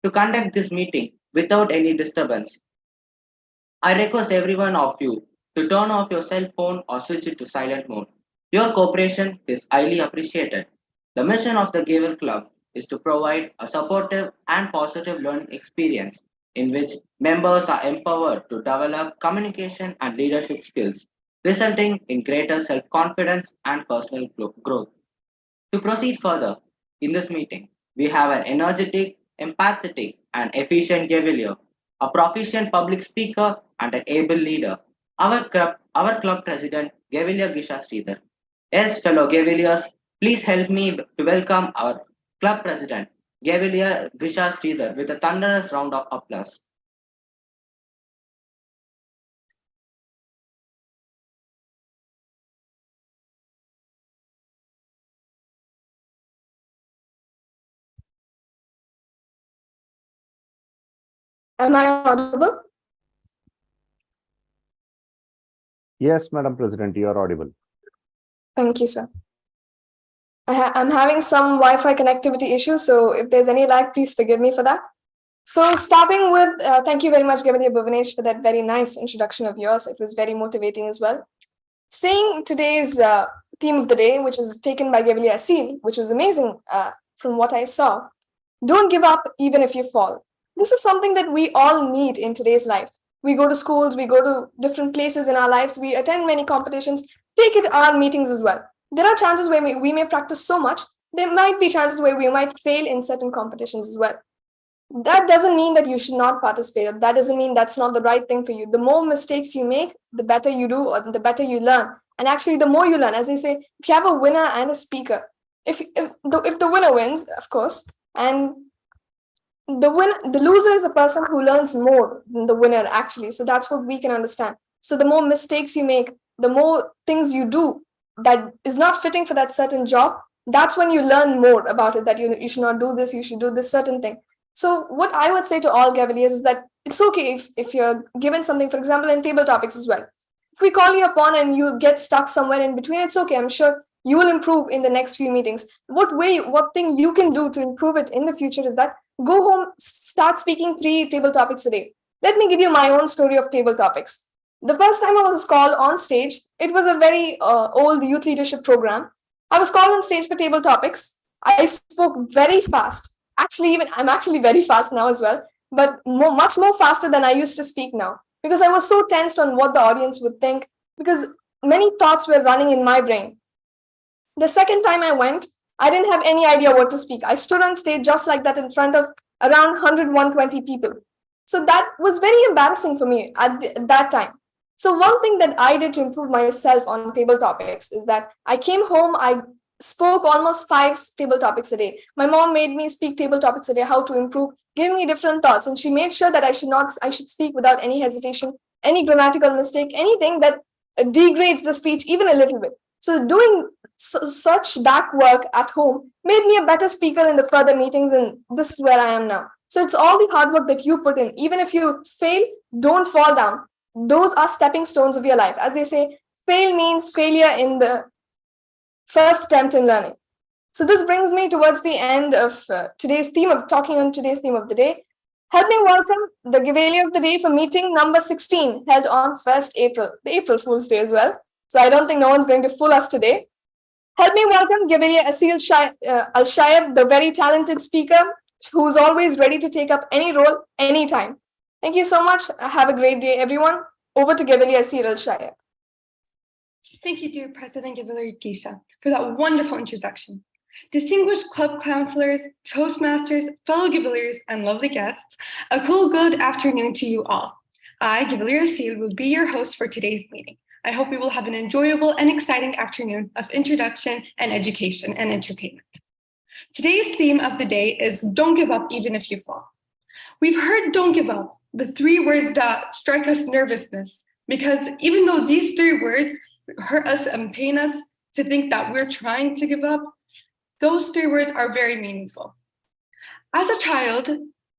to conduct this meeting without any disturbance. I request every one of you to turn off your cell phone or switch it to silent mode. Your cooperation is highly appreciated. The mission of the Gavel Club is to provide a supportive and positive learning experience in which members are empowered to develop communication and leadership skills, resulting in greater self confidence and personal growth. To proceed further, in this meeting, we have an energetic, empathetic, and efficient Gavilier, a proficient public speaker, and an able leader. Our club president, Gavilier Gisha Sridhar. Yes, fellow Gaviliers, please help me to welcome our club president, Gavilier Gisha Sridhar, with a thunderous round of applause. Am I audible? Yes, Madam President, you are audible. Thank you, sir. I'm having some Wi-Fi connectivity issues, so if there's any lag, please forgive me for that. So starting with, thank you very much, Gavilier Bhuvanesh, for that very nice introduction of yours. It was very motivating as well. Seeing today's theme of the day, which was taken by Gavilier Asil, which was amazing from what I saw. Don't give up even if you fall. This is something that we all need in today's life. We go to schools, we go to different places in our lives, we attend many competitions, take it our meetings as well. There are chances where we may practice so much, there might be chances where we might fail in certain competitions as well. That doesn't mean that you should not participate. That doesn't mean that's not the right thing for you. The more mistakes you make, the better you do, or the better you learn. And actually, the more you learn, as they say, if you have a winner and a speaker, if the winner wins, of course, and the loser is the person who learns more than the winner, actually. So that's what we can understand. So the more mistakes you make, the more things you do that is not fitting for that certain job, that's when you learn more about it, that you should not do this, you should do this certain thing. So what I would say to all Gaviliers is that it's okay if you're given something, for example, in table topics as well. If we call you upon and you get stuck somewhere in between, it's okay. I'm sure you will improve in the next few meetings. What thing you can do to improve it in the future is that go home, start speaking 3 table topics a day. Let me give you my own story of table topics. The first time I was called on stage, it was a very old youth leadership program. I was called on stage for table topics. I spoke very fast. Actually, I'm actually very fast now as well, but much more faster than I used to speak now, because I was so tensed on what the audience would think, because many thoughts were running in my brain. The second time I went, I didn't have any idea what to speak. I stood on stage just like that in front of around 100, 120 people. So that was very embarrassing for me at that time. So one thing that I did to improve myself on table topics is that I came home, I spoke almost 5 table topics a day. My mom made me speak table topics a day, how to improve, gave me different thoughts. And she made sure that I should speak without any hesitation, any grammatical mistake, anything that degrades the speech even a little bit. So doing such back work at home made me a better speaker in the further meetings, and this is where I am now. So it's all the hard work that you put in. Even if you fail, don't fall down. Those are stepping stones of your life. As they say, fail means failure in the first attempt in learning. So this brings me towards the end of today's theme of the day. Help me welcome the Gavilier of the day for meeting number 16, held on 1st April, the April Fool's Day as well. So I don't think no one's going to fool us today. Help me welcome Gavilier Asil Al-Shayab, the very talented speaker who's always ready to take up any role, anytime. Thank you so much. Have a great day, everyone. Over to Gavilier Asil Al-Shayab. Thank you, dear President Gavilier Gisha, for that wonderful introduction. Distinguished club counselors, Toastmasters, fellow Gaviliers, and lovely guests, a cool good afternoon to you all. I, Gavilier Asil, will be your host for today's meeting. I hope we will have an enjoyable and exciting afternoon of introduction and education and entertainment. Today's theme of the day is Don't Give Up Even If You Fall. We've heard don't give up, the 3 words that strike us nervousness, because even though these 3 words hurt us and pain us to think that we're trying to give up, those 3 words are very meaningful. As a child,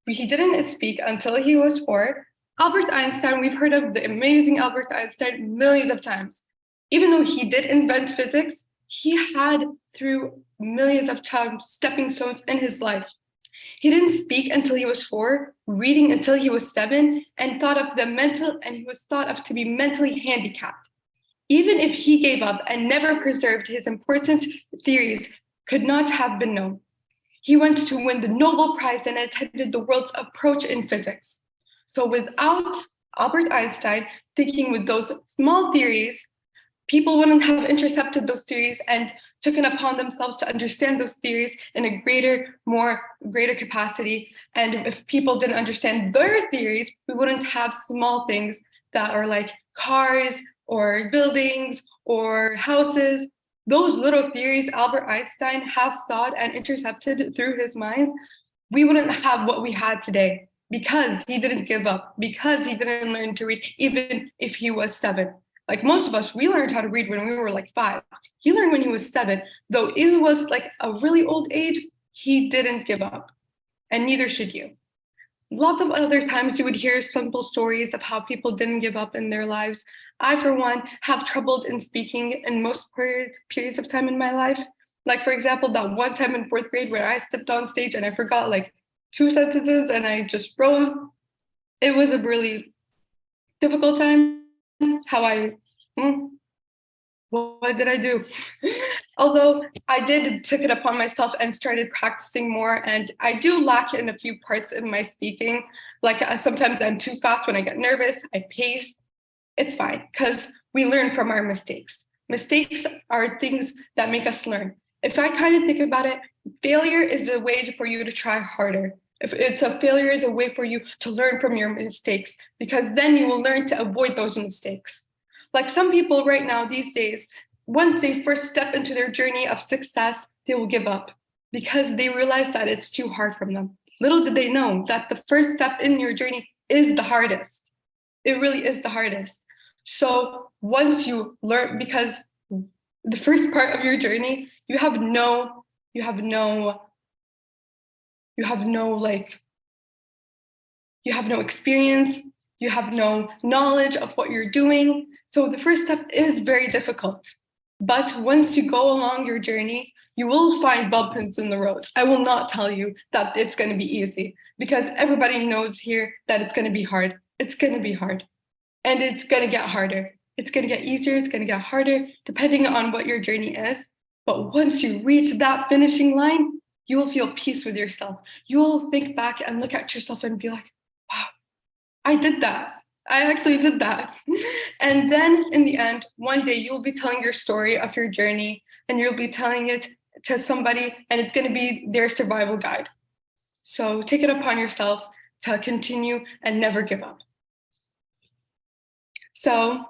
he didn't speak until he was 4. Albert Einstein, we've heard of the amazing Albert Einstein millions of times. Even though he did invent physics, he had, through millions of times, stepping stones in his life. He didn't speak until he was 4, reading until he was 7, and he was thought of to be mentally handicapped. Even if he gave up and never preserved, his important theories could not have been known. He went to win the Nobel Prize and attended the world's approach in physics. So without Albert Einstein thinking with those small theories, people wouldn't have intercepted those theories and taken upon themselves to understand those theories in a greater capacity. And if people didn't understand their theories, we wouldn't have small things that are like cars or buildings or houses. Those little theories Albert Einstein have thought and intercepted through his mind, we wouldn't have what we had today because he didn't give up, because he didn't learn to read, even if he was 7. Like most of us, we learned how to read when we were like 5. He learned when he was 7. Though it was like a really old age, he didn't give up. And neither should you. Lots of other times you would hear simple stories of how people didn't give up in their lives. I, for one, have troubled in speaking in most periods of time in my life. Like, for example, that one time in 4th grade where I stepped on stage and I forgot like 2 sentences and I just froze. It was a really difficult time. What did I do? Although I took it upon myself and started practicing more, and I do lack in a few parts in my speaking. Like sometimes I'm too fast when I get nervous, I pace. It's fine, because we learn from our mistakes. Mistakes are things that make us learn. If I kind of think about it, failure is a way for you to try harder. If it's a failure is a way for you to learn from your mistakes, because then you will learn to avoid those mistakes. Like some people right now these days, once they first step into their journey of success, they will give up because they realize that it's too hard for them. Little did they know that the first step in your journey is the hardest. It really is the hardest. So once you learn, because the first part of your journey, you have no experience, you have no knowledge of what you're doing. So the first step is very difficult. But once you go along your journey, you will find bumps in the road. I will not tell you that it's going to be easy, because everybody knows here that it's going to be hard. It's going to be hard. And it's going to get harder. It's going to get easier. It's going to get harder, depending on what your journey is. But once you reach that finishing line, you will feel peace with yourself. You will think back and look at yourself and be like, wow, I did that. I actually did that. And then in the end, one day you'll be telling your story of your journey, and you'll be telling it to somebody, and it's going to be their survival guide. So take it upon yourself to continue and never give up. So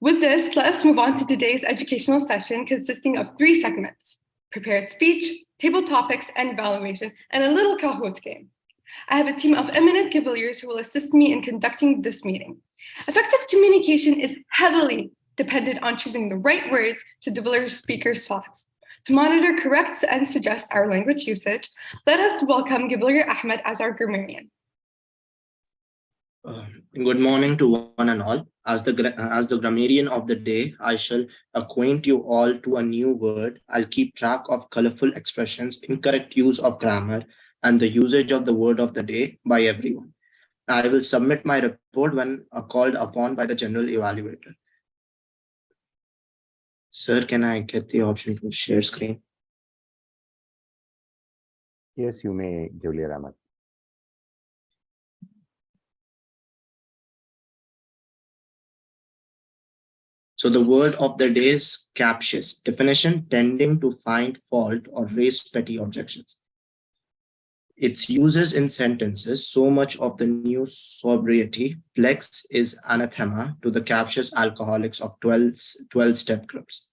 with this, let us move on to today's educational session, consisting of 3 segments: prepared speech, table topics and evaluation, and a little Kahoot game. I have a team of eminent cavaliers who will assist me in conducting this meeting. Effective communication is heavily dependent on choosing the right words to deliver speakers' thoughts. To monitor, correct, and suggest our language usage, let us welcome Gibalier Ahmed as our grammarian. Good morning to one and all. As the grammarian of the day, I shall acquaint you all to a new word. I'll keep track of colorful expressions, incorrect use of grammar, and the usage of the word of the day by everyone. I will submit my report when called upon by the general evaluator. Sir, can I get the option to share screen? Yes, you may, Gibalier Ahmed. So the word of the day is captious. Definition: tending to find fault or raise petty objections. Its uses in sentences: so much of the new sobriety. Flex is anathema to the captious alcoholics of 12-step clubs.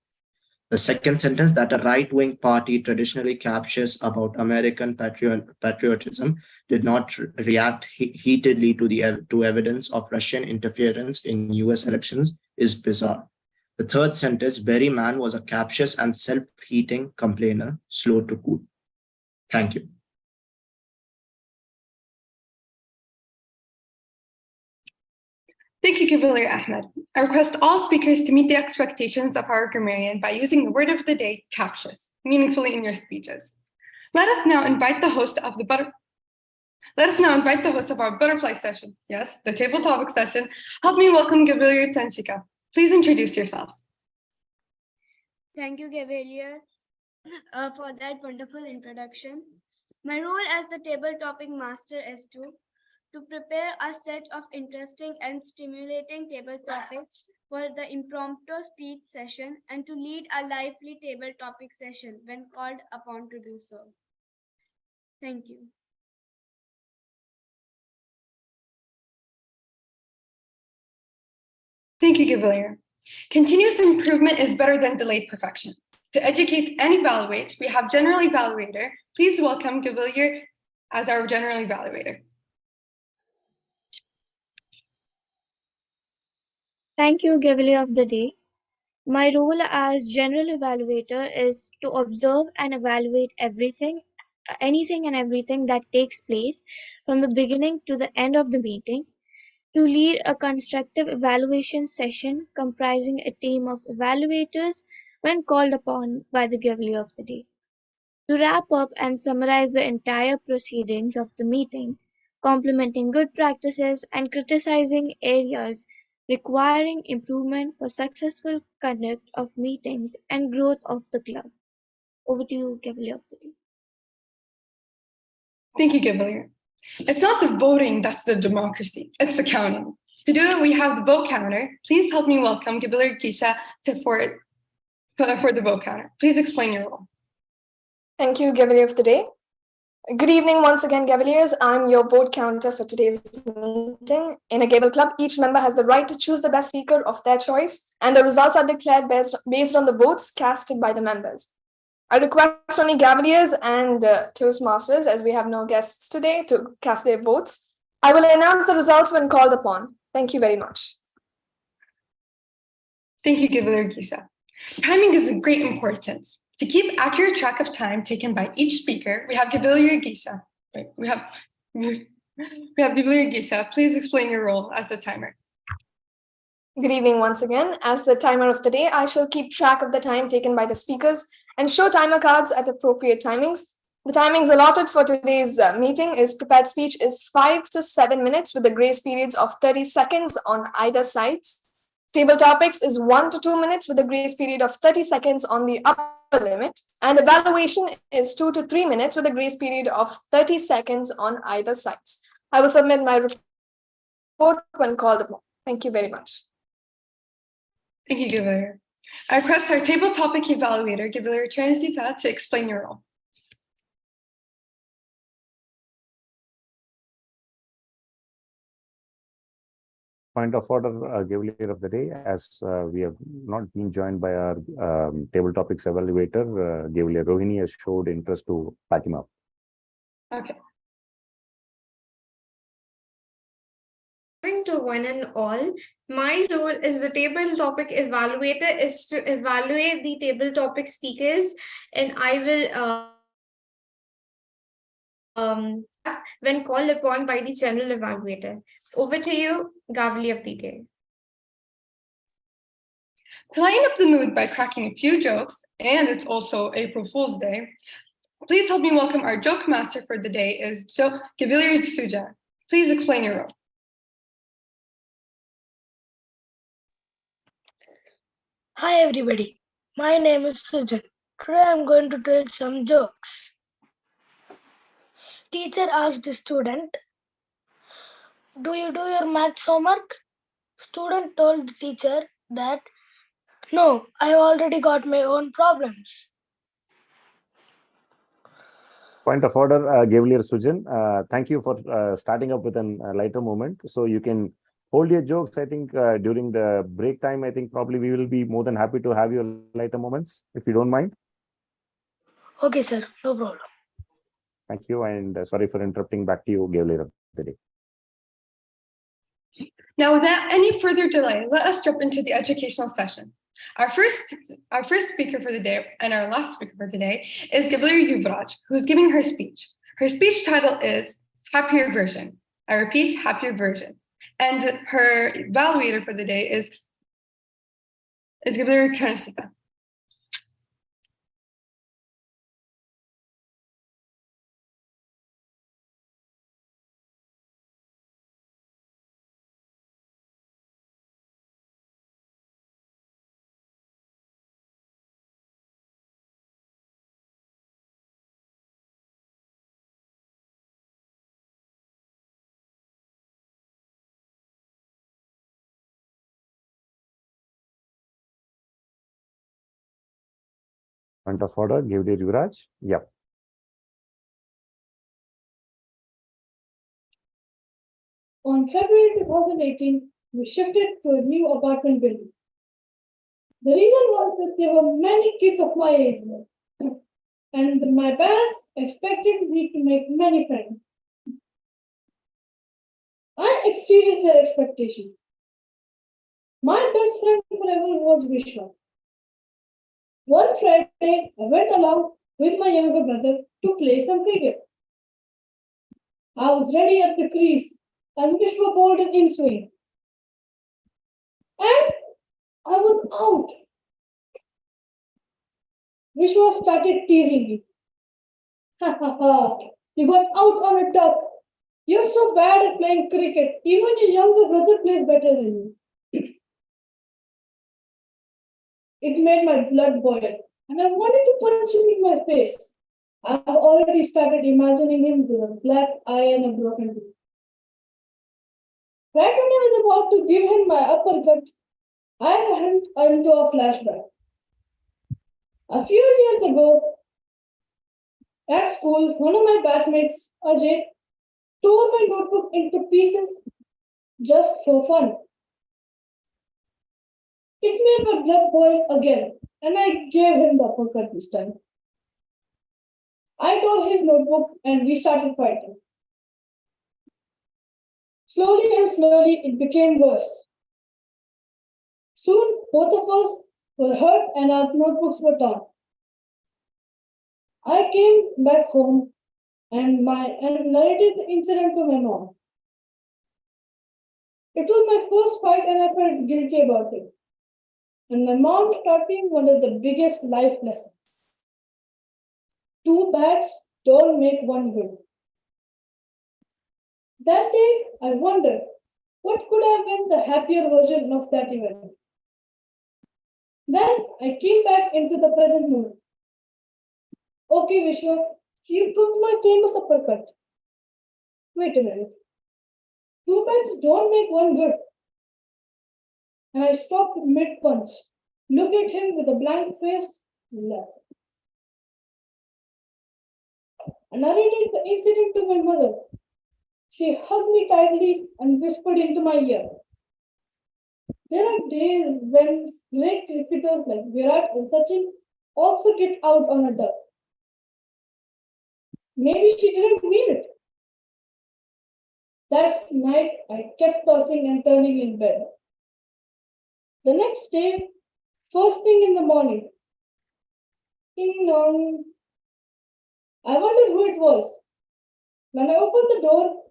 The second sentence: that a right-wing party traditionally captious about American patriotism did not react heatedly to evidence of Russian interference in US elections is bizarre. The third sentence: Berryman was a captious and self-heating complainer, slow to cool. Thank you. Thank you, Gibalier Ahmed. I request all speakers to meet the expectations of our grammarian by using the word of the day, captious, meaningfully in your speeches. Let us now invite the host of our butterfly session. Yes, the table topic session. Help me welcome Gavilia Tenchika. Please introduce yourself. Thank you, Gavalier, for that wonderful introduction. My role as the table topic master is to prepare a set of interesting and stimulating table topics for the impromptu speech session and to lead a lively table topic session when called upon to do so. Thank you. Thank you, Gavilia. Continuous improvement is better than delayed perfection. To educate and evaluate, we have General Evaluator. Please welcome Gavilia as our General Evaluator. Thank you, Gavalier of the Day. My role as General Evaluator is to observe and evaluate anything and everything that takes place from the beginning to the end of the meeting, to lead a constructive evaluation session comprising a team of evaluators when called upon by the Gavalier of the Day, to wrap up and summarize the entire proceedings of the meeting, complementing good practices and criticizing areas requiring improvement for successful conduct of meetings and growth of the club. Over to you, Gavalier of the Day. Thank you, Gavilia. It's not the voting that's the democracy, it's the counting. To do it, we have the vote counter. Please help me welcome Gavilia Gisha for the vote counter. Please explain your role. Thank you, Gavalier of the Day. Good evening once again, Gavaliers. I'm your vote counter for today's meeting. In a Gavel Club, each member has the right to choose the best speaker of their choice, and the results are declared based on the votes casted by the members. I request only Gavaliers and Toastmasters, as we have no guests today, to cast their votes. I will announce the results when called upon. Thank you very much. Thank you, Gavilia Gisha. Timing is of great importance. To keep accurate track of time taken by each speaker, we have Gavilia Gisha. We have Gavilia Gisha. Please explain your role as the timer. Good evening once again. As the timer of the day, I shall keep track of the time taken by the speakers and show timer cards at appropriate timings. The timings allotted for today's meeting is prepared speech is 5 to 7 minutes with the grace periods of 30 seconds on either sides. Table topics is 1 to 2 minutes with a grace period of 30 seconds on the upper limit. And evaluation is 2 to 3 minutes with a grace period of 30 seconds on either sides. I will submit my report when called upon. Thank you very much. Thank you, Gavilia. I request our table topic evaluator, Gavilia Chanasita, to explain your role. Point of order, Gavalier of the Day, as we have not been joined by our table topics evaluator, Gavalier Rohini has showed interest to back him up. Okay. To one and all, my role as the table topic evaluator is to evaluate the table topic speakers, and I will when called upon by the general evaluator. Over to you, Gavalier of the Day. To lighten up the mood by cracking a few jokes, and it's also April Fool's Day, please help me welcome our joke master for the day is Gavilia Suja. Please explain your role. Hi everybody, my name is Sujan. Today I'm going to tell some jokes. Teacher asked the student, "Do you do your maths homework?" Student told the teacher that, "No, I've already got my own problems." Point of order, Gavalier Sujan. Thank you for starting up with a lighter moment. So you can hold your jokes. I think during the break time, I think probably we will be more than happy to have your lighter moments, if you don't mind. Okay, sir, no problem. Thank you, and sorry for interrupting. Back to you, Gavalier of the Day. Now, without any further delay, let us jump into the educational session. Our first speaker for the day and our last speaker for the day is Gavilia Yuvraj, who is giving her speech. Her speech title is Happier Version. I repeat, Happier Version. And her evaluator for the day is Gavilia Chanasita. Point of order, Gavelier Yuvraj. Yep. On February 2018, we shifted to a new apartment building. The reason was that there were many kids of my age there, and my parents expected me to make many friends. I exceeded their expectations. My best friend forever was Vishwa. One Friday, I went along with my younger brother to play some cricket. I was ready at the crease, and Vishwa bowled an in swing. And I was out. Vishwa started teasing me. Ha ha ha, you got out on a duck. You're so bad at playing cricket. Even your younger brother plays better than you. It made my blood boil, and I wanted to punch him in my face. I've already started imagining him with a black eye and a broken tooth. Right when I was about to give him my uppercut, I went into a flashback. A few years ago, at school, one of my batchmates, Ajay, tore my notebook into pieces just for fun. It made my blood boil again, and I gave him the uppercut this time. I tore his notebook and we started fighting. Slowly and slowly, it became worse. Soon, both of us were hurt and our notebooks were torn. I came back home and narrated the incident to my mom. It was my first fight and I felt guilty about it. And my mom taught me one of the biggest life lessons. Two bads don't make one good. That day, I wondered, what could have been the happier version of that event? Then I came back into the present moment. Okay, Vishwa, here comes my famous uppercut. Wait a minute. Two bads don't make one good. And I stopped mid-punch, looked at him with a blank face, and left. I narrated the incident to my mother. She hugged me tightly and whispered into my ear. There are days when great cricketers like Virat and Sachin also get out on a duck. Maybe she didn't mean it. That night, I kept tossing and turning in bed. The next day, first thing in the morning, ding dong. I wondered who it was. When I opened the door,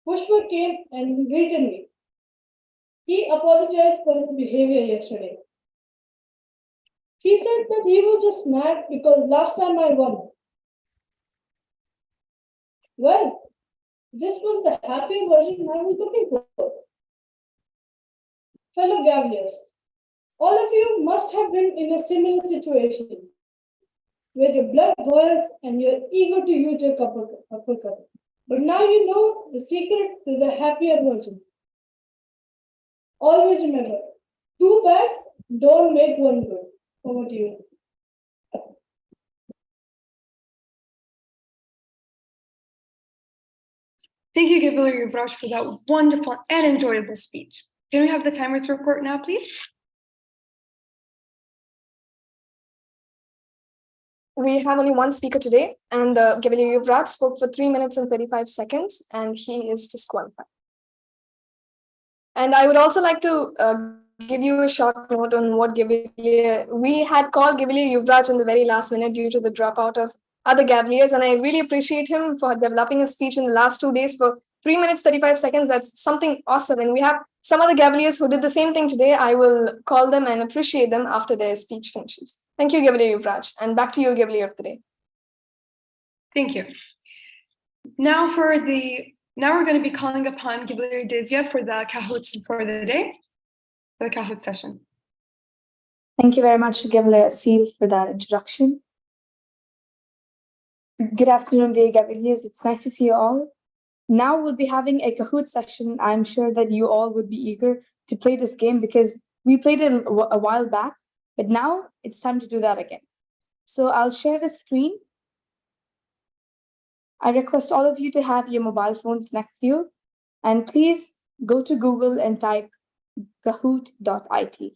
Pushpa came and greeted me. He apologized for his behavior yesterday. He said that he was just mad because last time I won. Well, this was the happier version I was looking for. Fellow Gaveliers, all of you must have been in a similar situation where your blood boils and you're eager to use your uppercut. But now you know the secret to the happier version. Always remember, two bads don't make one good. Over to you. Thank you, Gavelier Yuvraj, for that wonderful and enjoyable speech. Can we have the timer's report now, please? We have only one speaker today, and Gavelier Yuvraj spoke for 3 minutes and 35 seconds, and he is disqualified. And I would also like to give you a short note on what Gavelier. We had called Gavelier Yuvraj in the very last minute due to the dropout of other Gaveliers, and I really appreciate him for developing a speech in the last 2 days for 3 minutes, 35 seconds. That's something awesome. And we have some other Gaveliers who did the same thing today. I will call them and appreciate them after their speech finishes. Thank you, Gavelier Yuvraj. And back to you, Gavelier of the day. Thank you. Now we're going to be calling upon Gavelier Divya for the Kahoots for the day, for the Kahoot session. Thank you very much, Gavelier Asil, for that introduction. Good afternoon, dear Gaveliers. It's nice to see you all. Now we'll be having a Kahoot session. I'm sure that you all would be eager to play this game because we played it a while back, but now it's time to do that again. So I'll share the screen. I request all of you to have your mobile phones next to you, and please go to Google and type kahoot.it.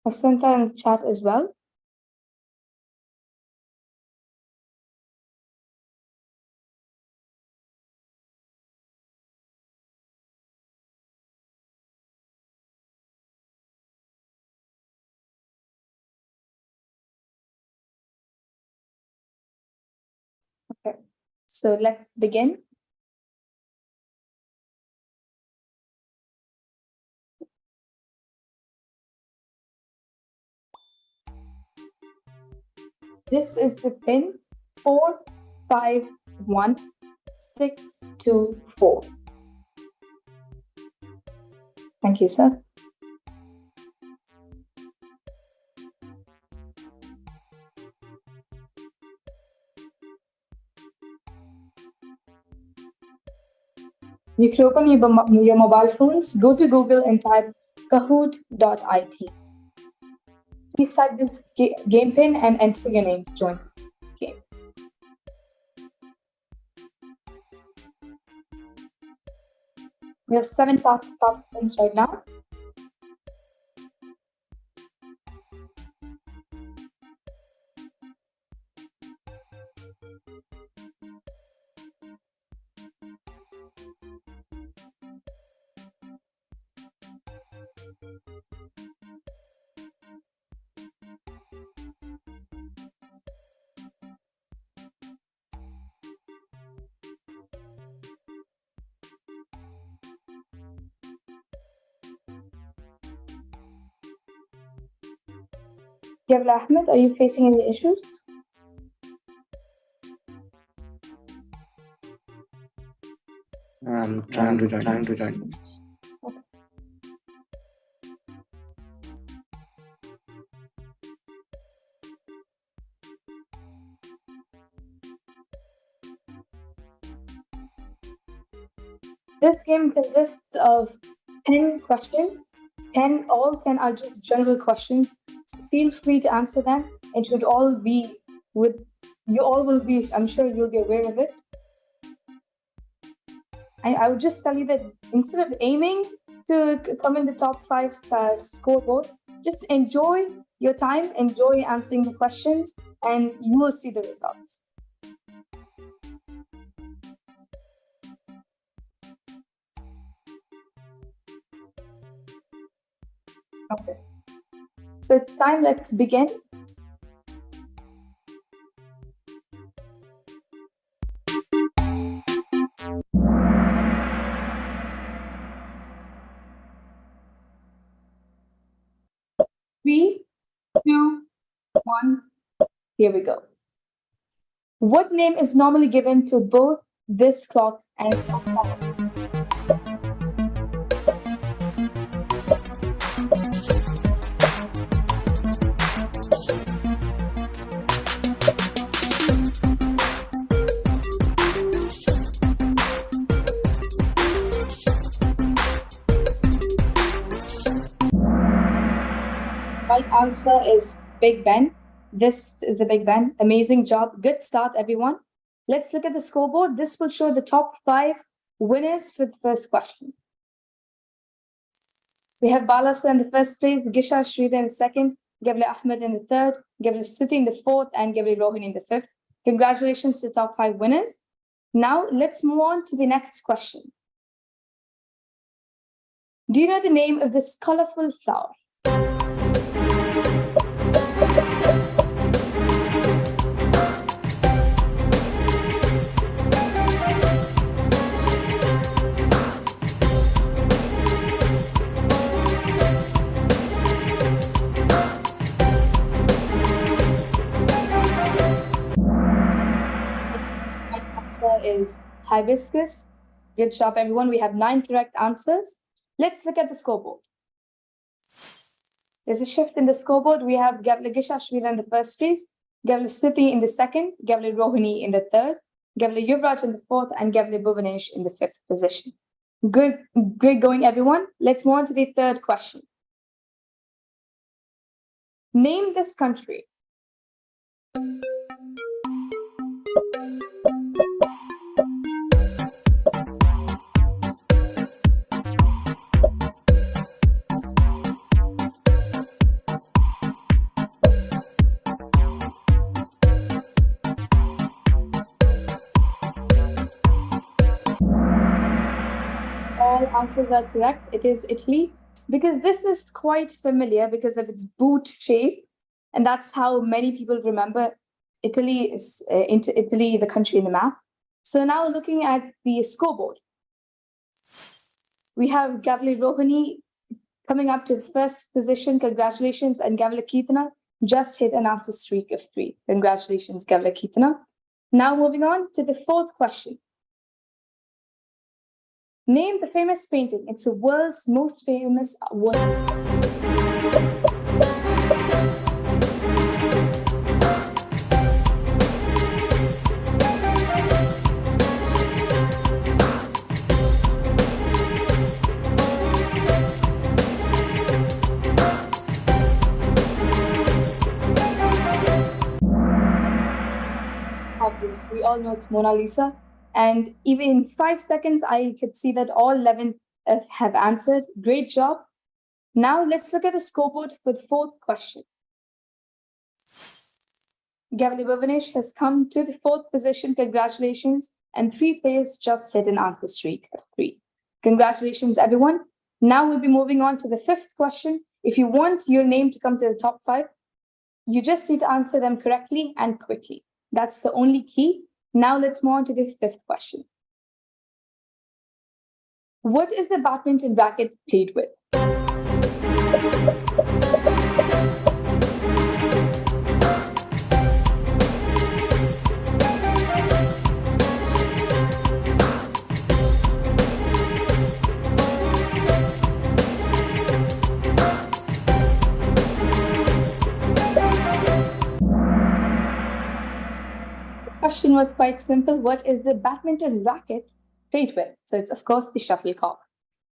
I sent that in the chat as well. Okay, so let's begin. This is the pin 451624. Thank you, sir. You can open your mobile phones, go to Google and type kahoot.it. Please type this game pin and enter your name to join the game. We have 7 participants right now. Yabla Ahmed, are you facing any issues? I'm trying to join. This game consists of 10 questions. All 10 are just general questions. So feel free to answer them. It would all be you all will be, I'm sure you'll be aware of it. I would just tell you that instead of aiming to come in the top 5 scoreboard, just enjoy your time, enjoy answering the questions, and you will see the results. Okay. So it's time, let's begin. Three, two, one, here we go. What name is normally given to both this clock and clock tower? Right answer is Big Ben. This is the Big Ben. Amazing job. Good start, everyone. Let's look at the scoreboard. This will show the top 5 winners for the first question. We have Balasa in the first place, Gisha Shrida in the second, Gabli Ahmed in the third, Gabli Siti in the fourth, and Gabli Rohini in the fifth. Congratulations to the top 5 winners. Now let's move on to the next question. Do you know the name of this colorful flower? Its right answer is hibiscus. Good job, everyone. We have 9 correct answers. Let's look at the scoreboard. There's a shift in the scoreboard. We have Gavli Gishashvili in the first place, Gavli Stuti in the second, Gavli Rohini in the third, Gavli Yuvraj in the fourth, and Gavli Bhuvanesh in the fifth position. Good, great going, everyone. Let's move on to the third question. Name this country. All answers are correct. It is Italy, because this is quite familiar because of its boot shape, and that's how many people remember Italy is Italy, the country in the map. So now looking at the scoreboard, we have Gavli Rohini coming up to the first position. Congratulations, and Gavli Kitana just hit an answer streak of 3. Congratulations, Gavli Kitana. Now moving on to the fourth question. Name the famous painting. It's the world's most famous work. Obvious. We all know it's Mona Lisa. And even in 5 seconds, I could see that all 11 have answered. Great job. Now let's look at the scoreboard for the fourth question. Gavli Bhuvanesh has come to the fourth position. Congratulations. And 3 players just hit an answer streak of 3. Congratulations, everyone. Now we'll be moving on to the fifth question. If you want your name to come to the top 5, you just need to answer them correctly and quickly. That's the only key. Now let's move on to the fifth question. What is the badminton racket played with? Question was quite simple. What is the badminton racket played with? So it's of course the shuttlecock.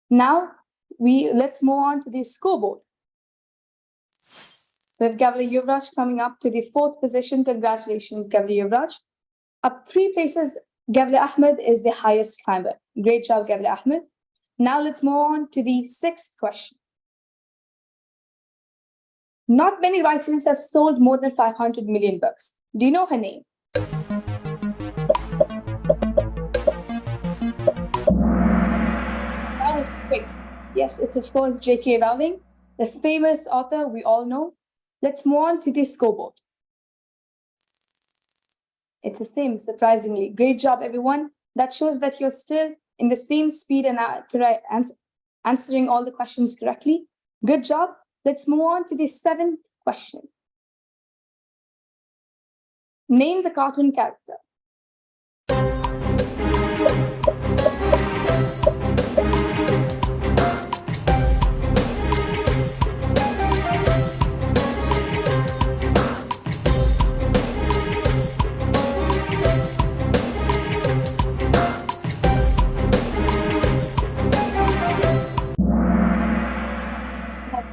Now let's move on to the scoreboard. We have Gavli Yuvraj coming up to the fourth position. Congratulations, Gavli Yuvraj. Up 3 places, Gavli Ahmed is the highest climber. Great job, Gavli Ahmed. Now let's move on to the sixth question. Not many writers have sold more than 500 million books. Do you know her name? That was quick. Yes, it's of course J.K. Rowling, the famous author we all know. Let's move on to the scoreboard. It's the same, surprisingly. Great job, everyone. That shows that you're still in the same speed and answering all the questions correctly. Good job. Let's move on to the seventh question. Name the cartoon character.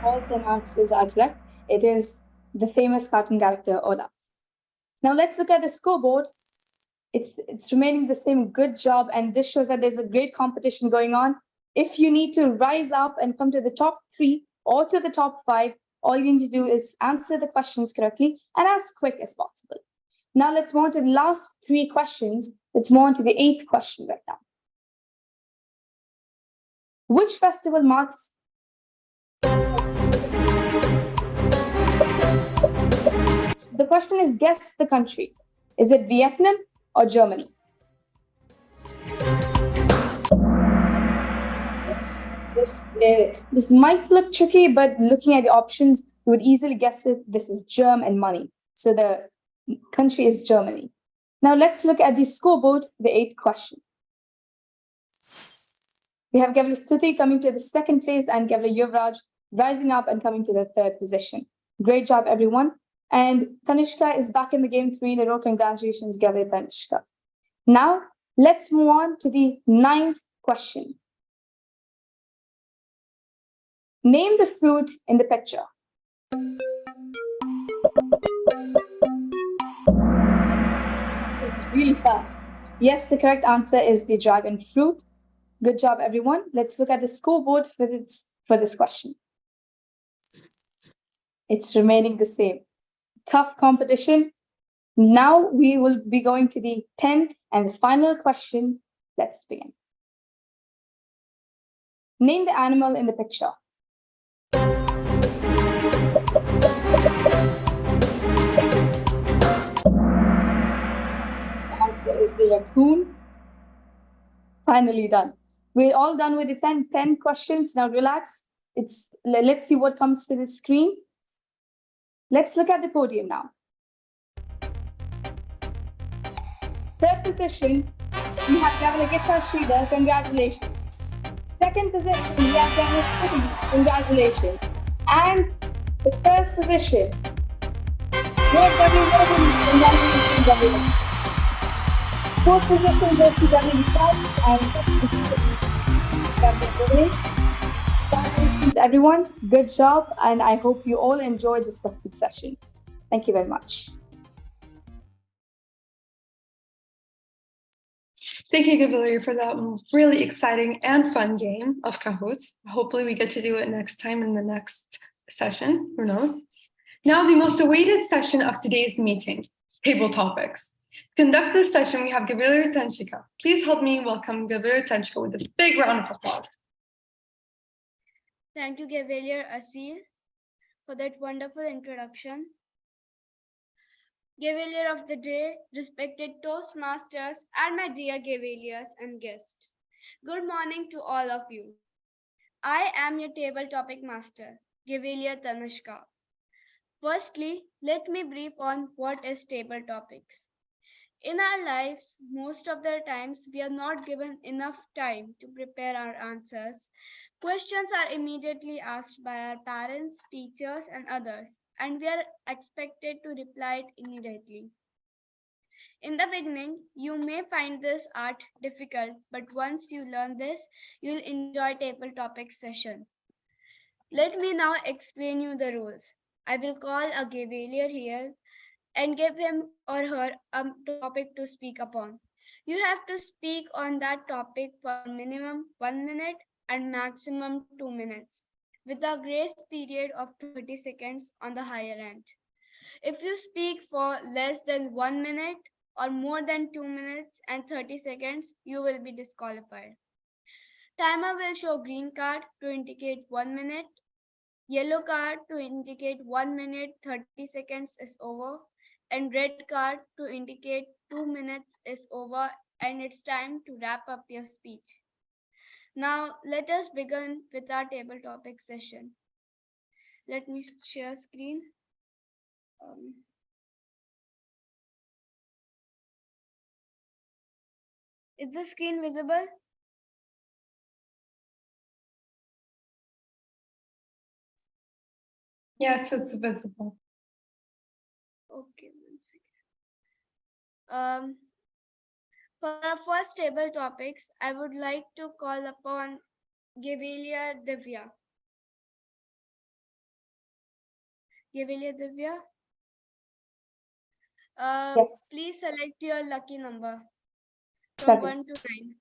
All 10 answers are correct. It is the famous cartoon character Olaf. Now let's look at the scoreboard. It's remaining the same. Good job. And this shows that there's a great competition going on. If you need to rise up and come to the top 3 or to the top 5, all you need to do is answer the questions correctly and as quick as possible. Now let's move on to the last 3 questions. Let's move on to the 8th question right now. Which festival marks the question is, guess the country. Is it Vietnam or Germany? This might look tricky, but looking at the options, you would easily guess it. This is germ and money. So the country is Germany. Now let's look at the scoreboard, the 8th question. We have Gavli Stuti coming to the second place and Gavli Yuvraj rising up and coming to the third position. Great job, everyone. And Tanishka is back in the game 3 in a row. Congratulations, Gavli Tanishka. Now, let's move on to the 9th question. Name the fruit in the picture. This is really fast. Yes, the correct answer is the dragon fruit. Good job, everyone. Let's look at the scoreboard for this question. It's remaining the same. Tough competition. Now we will be going to the 10th and final question. Let's begin. Name the animal in the picture. The answer is the raccoon. Finally done. We're all done with the 10 questions. Now relax. Let's see what comes to the screen. Let's look at the podium now. Third position, we have Gavalagisha Sridhar. Congratulations. Second position, we have Gavala Stuti. Congratulations. And the first position, congratulations, everyone. Fourth position goes to Gavali and fifth position, congratulations, everyone. Good job, and I hope you all enjoyed this session. Thank you very much. Thank you, Gavali, for that really exciting and fun game of Kahoots. Hopefully we get to do it next time in the next session, who knows? Now the most awaited session of today's meeting, table topics. To conduct this session, we have Gavali Tanishka. Please help me welcome Gavali Tanishka with a big round of applause. Thank you, Gavalier Asil, for that wonderful introduction. Gavalier of the day, respected Toastmasters, and my dear Gavaliers and guests. Good morning to all of you. I am your table topic master, Gavalier Tanishka. Firstly, let me brief on what is table topics. In our lives, most of the times we are not given enough time to prepare our answers. Questions are immediately asked by our parents, teachers, and others, and we are expected to reply it immediately. In the beginning, you may find this art difficult, but once you learn this, you'll enjoy table topics session. Let me now explain you the rules. I will call a Gavalier here and give him or her a topic to speak upon. You have to speak on that topic for minimum 1 minute and maximum 2 minutes, with a grace period of 30 seconds on the higher end. If you speak for less than 1 minute or more than 2 minutes and 30 seconds, you will be disqualified. Timer will show green card to indicate 1 minute, yellow card to indicate 1 minute 30 seconds is over, and red card to indicate 2 minutes is over and it's time to wrap up your speech. Now, let us begin with our table topic session. Let me share screen. Is the screen visible? Yes, it's visible. Okay, 1 second. For our first table topics, I would like to call upon Gavalier Divya. Gavalier Divya? Yes. Please select your lucky number from 7. 1 to 9.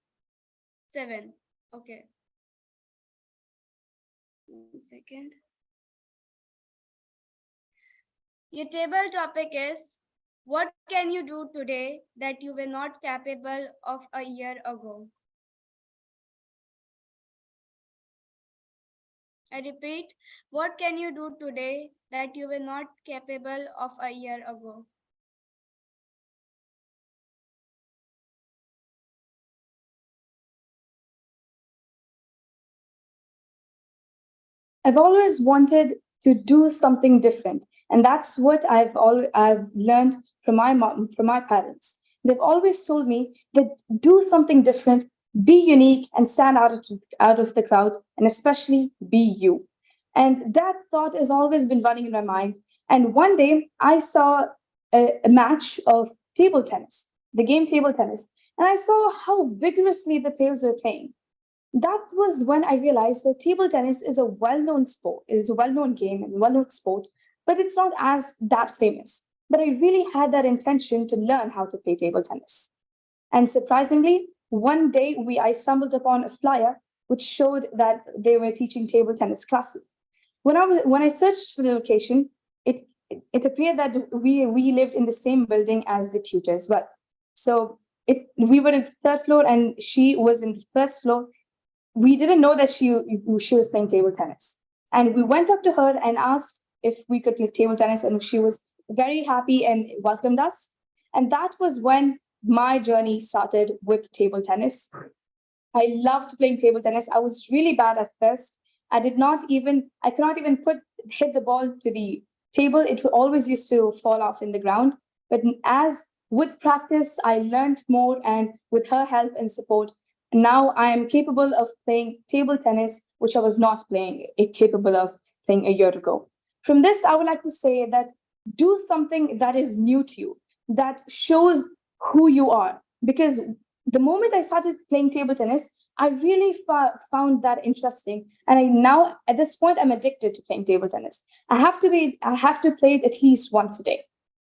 7. Okay. 1 second. Your table topic is, what can you do today that you were not capable of a year ago? I repeat, what can you do today that you were not capable of a year ago? I've always wanted to do something different, and that's what I've learned from my mom, from my parents. They've always told me that do something different, be unique and stand out of the crowd, and especially be you. And that thought has always been running in my mind. And one day I saw a match of table tennis, the game table tennis, and I saw how vigorously the players were playing. That was when I realized that table tennis is a well-known sport, it is a well-known game and well-known sport, but it's not as that famous. But I really had that intention to learn how to play table tennis. And surprisingly, one day I stumbled upon a flyer which showed that they were teaching table tennis classes. When I searched for the location, it appeared that we lived in the same building as the tutor as well. So we were in the third floor and she was in the first floor. We didn't know that she was playing table tennis. And we went up to her and asked if we could play table tennis, and she was very happy and welcomed us. And that was when my journey started with table tennis. I loved playing table tennis. I was really bad at first. I could not even hit the ball to the table. It always used to fall off in the ground. But as with practice, I learned more, and with her help and support, now I am capable of playing table tennis, which I was not capable of playing a year ago. From this, I would like to say that do something that is new to you, that shows who you are. Because the moment I started playing table tennis, I really found that interesting. And now at this point, I'm addicted to playing table tennis. I have to play it at least once a day.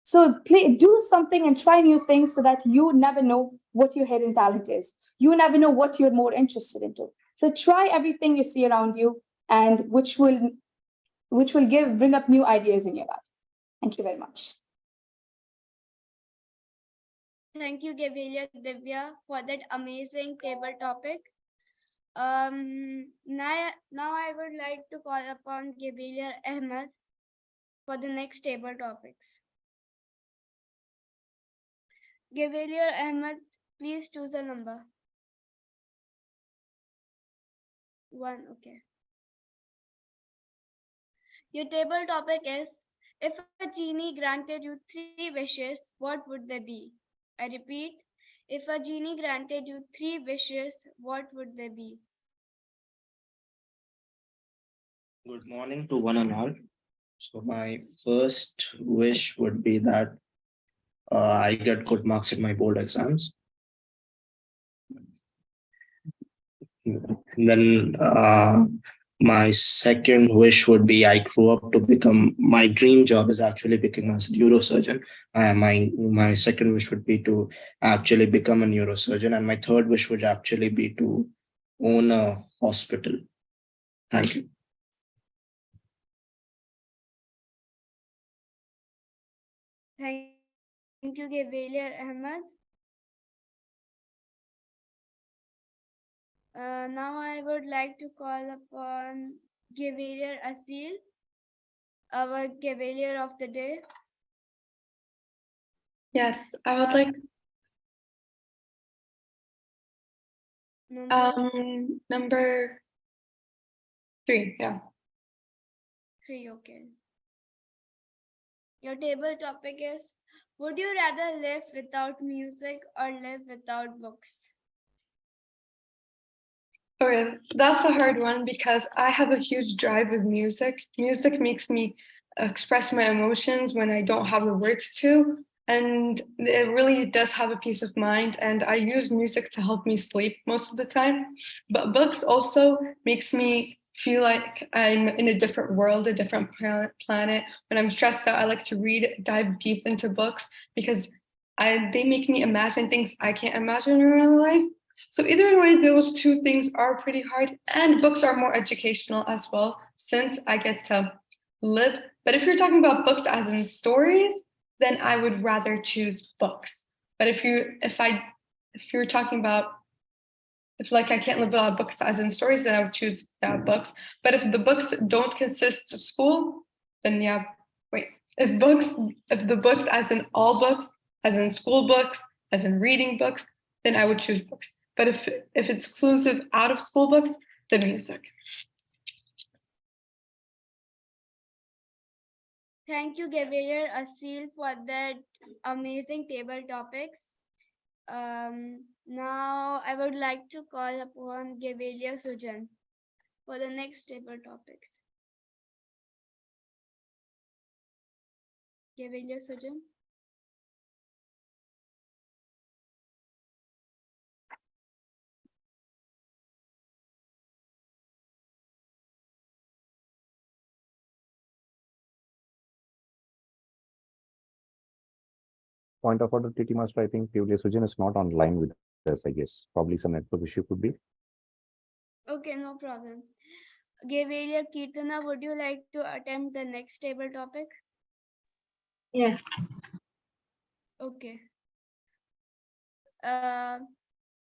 So do something and try new things so that you never know what your hidden talent is. You never know what you're more interested into. So try everything you see around you, and which will bring up new ideas in your life. Thank you very much. Thank you, Gavilia Divya, for that amazing table topic. Now I would like to call upon Gavilia Ahmed for the next table topics. Gavilia Ahmed, please choose a number. 1, okay. Your table topic is, if a genie granted you 3 wishes, what would they be? I repeat, if a genie granted you 3 wishes, what would they be? Good morning to one and all. So my first wish would be that I get good marks in my board exams. Then my second wish would be I grew up to become, my dream job is actually becoming a neurosurgeon. My second wish would be to actually become a neurosurgeon. And my third wish would actually be to own a hospital. Thank you. Thank you, Gavilia Ahmed. Now I would like to call upon Gavilia Asil, our Gavilia of the day. Yes, I would like number 3, yeah. 3, okay. Your table topic is, would you rather live without music or live without books? Okay, that's a hard one because I have a huge drive with music. Music makes me express my emotions when I don't have the words to, and it really does have a peace of mind, and I use music to help me sleep most of the time. But books also makes me feel like I'm in a different world, a different planet. When I'm stressed out, I like to dive deep into books because they make me imagine things I can't imagine in real life. So either way, those two things are pretty hard, and books are more educational as well, since I get to live. But if you're talking about books as in stories, then I would rather choose books. But if you're talking about, if like I can't live without books as in stories, then I would choose books. But if the books don't consist of school, then yeah, wait. If the books as in all books, as in school books, as in reading books, then I would choose books. But if it's exclusive out of school books, then music. Thank you, Gavilia Asil, for that amazing table topics. Now I would like to call upon Gavilia Sujan for the next table topics. Gavilia Sujan. Point of order, TT Master. I think Gabriel Sujan is not online with us, I guess. Probably some network issue could be. Okay, no problem. Gavilia Kirtana, would you like to attempt the next table topic? Yeah. Okay.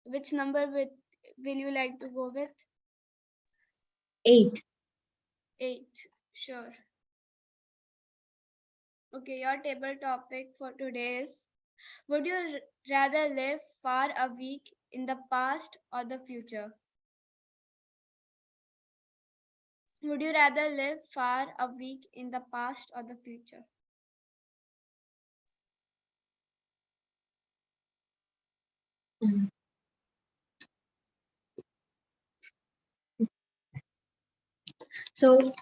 Which number will you like to go with? 8. 8. Sure. Okay, your table topic for today is: would you rather live far a week in the past or the future? Would you rather live far a week in the past or the future? So,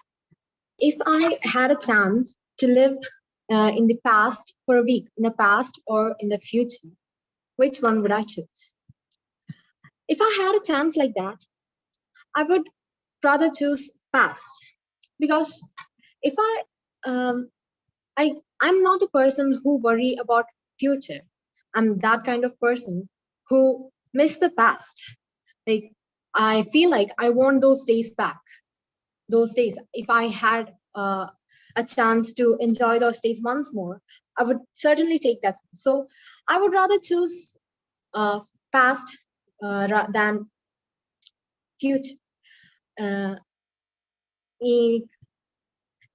if I had a chance to live in the past for a week, in the past or in the future, which one would I choose? If I had a chance like that, I would rather choose past, because if I'm not a person who worry about future. I'm that kind of person who miss the past. Like, I feel like I want those days back. Those days, if I had a chance to enjoy those days once more, I would certainly take that. So I would rather choose past than future. There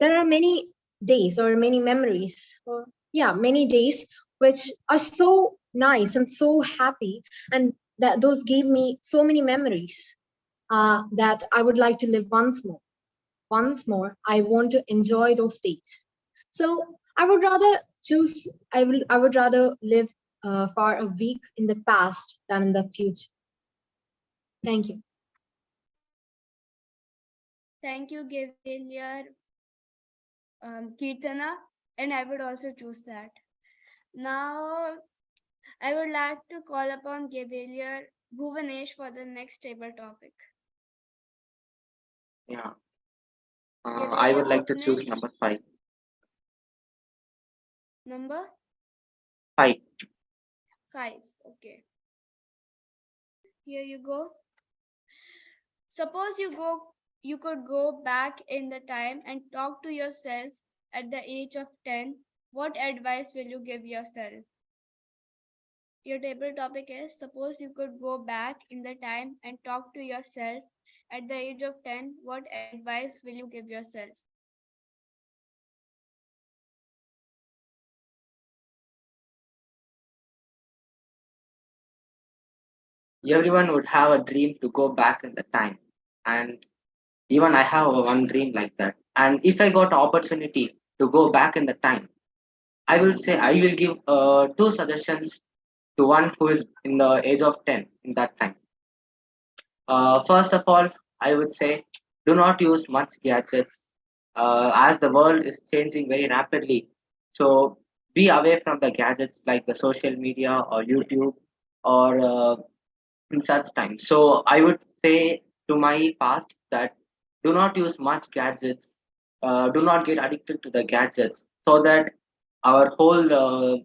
are many days or many memories, or many days which are so nice and so happy, and that those gave me so many memories that I would like to live once more. Once more, I want to enjoy those days. So I would rather choose. I would rather live for a week in the past than in the future. Thank you. Thank you, Gavilia Kirtana, and I would also choose that. Now, I would like to call upon Gavilia Bhuvanesh for the next table topic. Yeah. I would like to choose number 5. Number 5. 5. Okay. Here you go. Suppose you could go back in the time and talk to yourself at the age of 10. What advice will you give yourself? Your table topic is: suppose you could go back in the time and talk to yourself at the age of 10. What advice will you give yourself? Everyone would have a dream to go back in the time, and even I have one dream like that. And if I got opportunity to go back in the time, I will say I will give 2 suggestions to one who is in the age of 10 in that time. First of all, I would say do not use much gadgets as the world is changing very rapidly. So be away from the gadgets like the social media or YouTube or in such times. So I would say to my past that do not use much gadgets, do not get addicted to the gadgets, so that our whole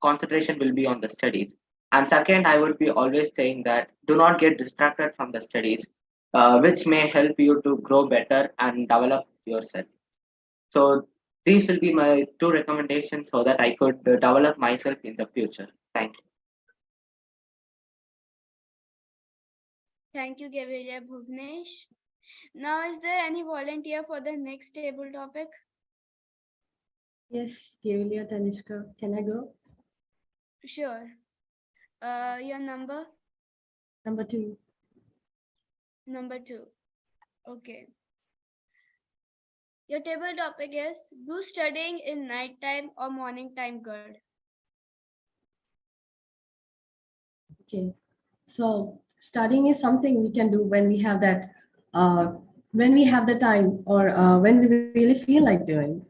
concentration will be on the studies. And second, I would be always saying that do not get distracted from the studies, which may help you to grow better and develop yourself. So these will be my 2 recommendations so that I could develop myself in the future. Thank you. Thank you, Gavilia Bhuvnesh. Now, is there any volunteer for the next table topic? Yes, Gavilia Tanishka. Can I go? Sure. Your number? Number 2. Number 2. Okay. Your table topic is: do studying in night time or morning time good? Okay. So studying is something we can do when we have that, when we have the time, or when we really feel like doing.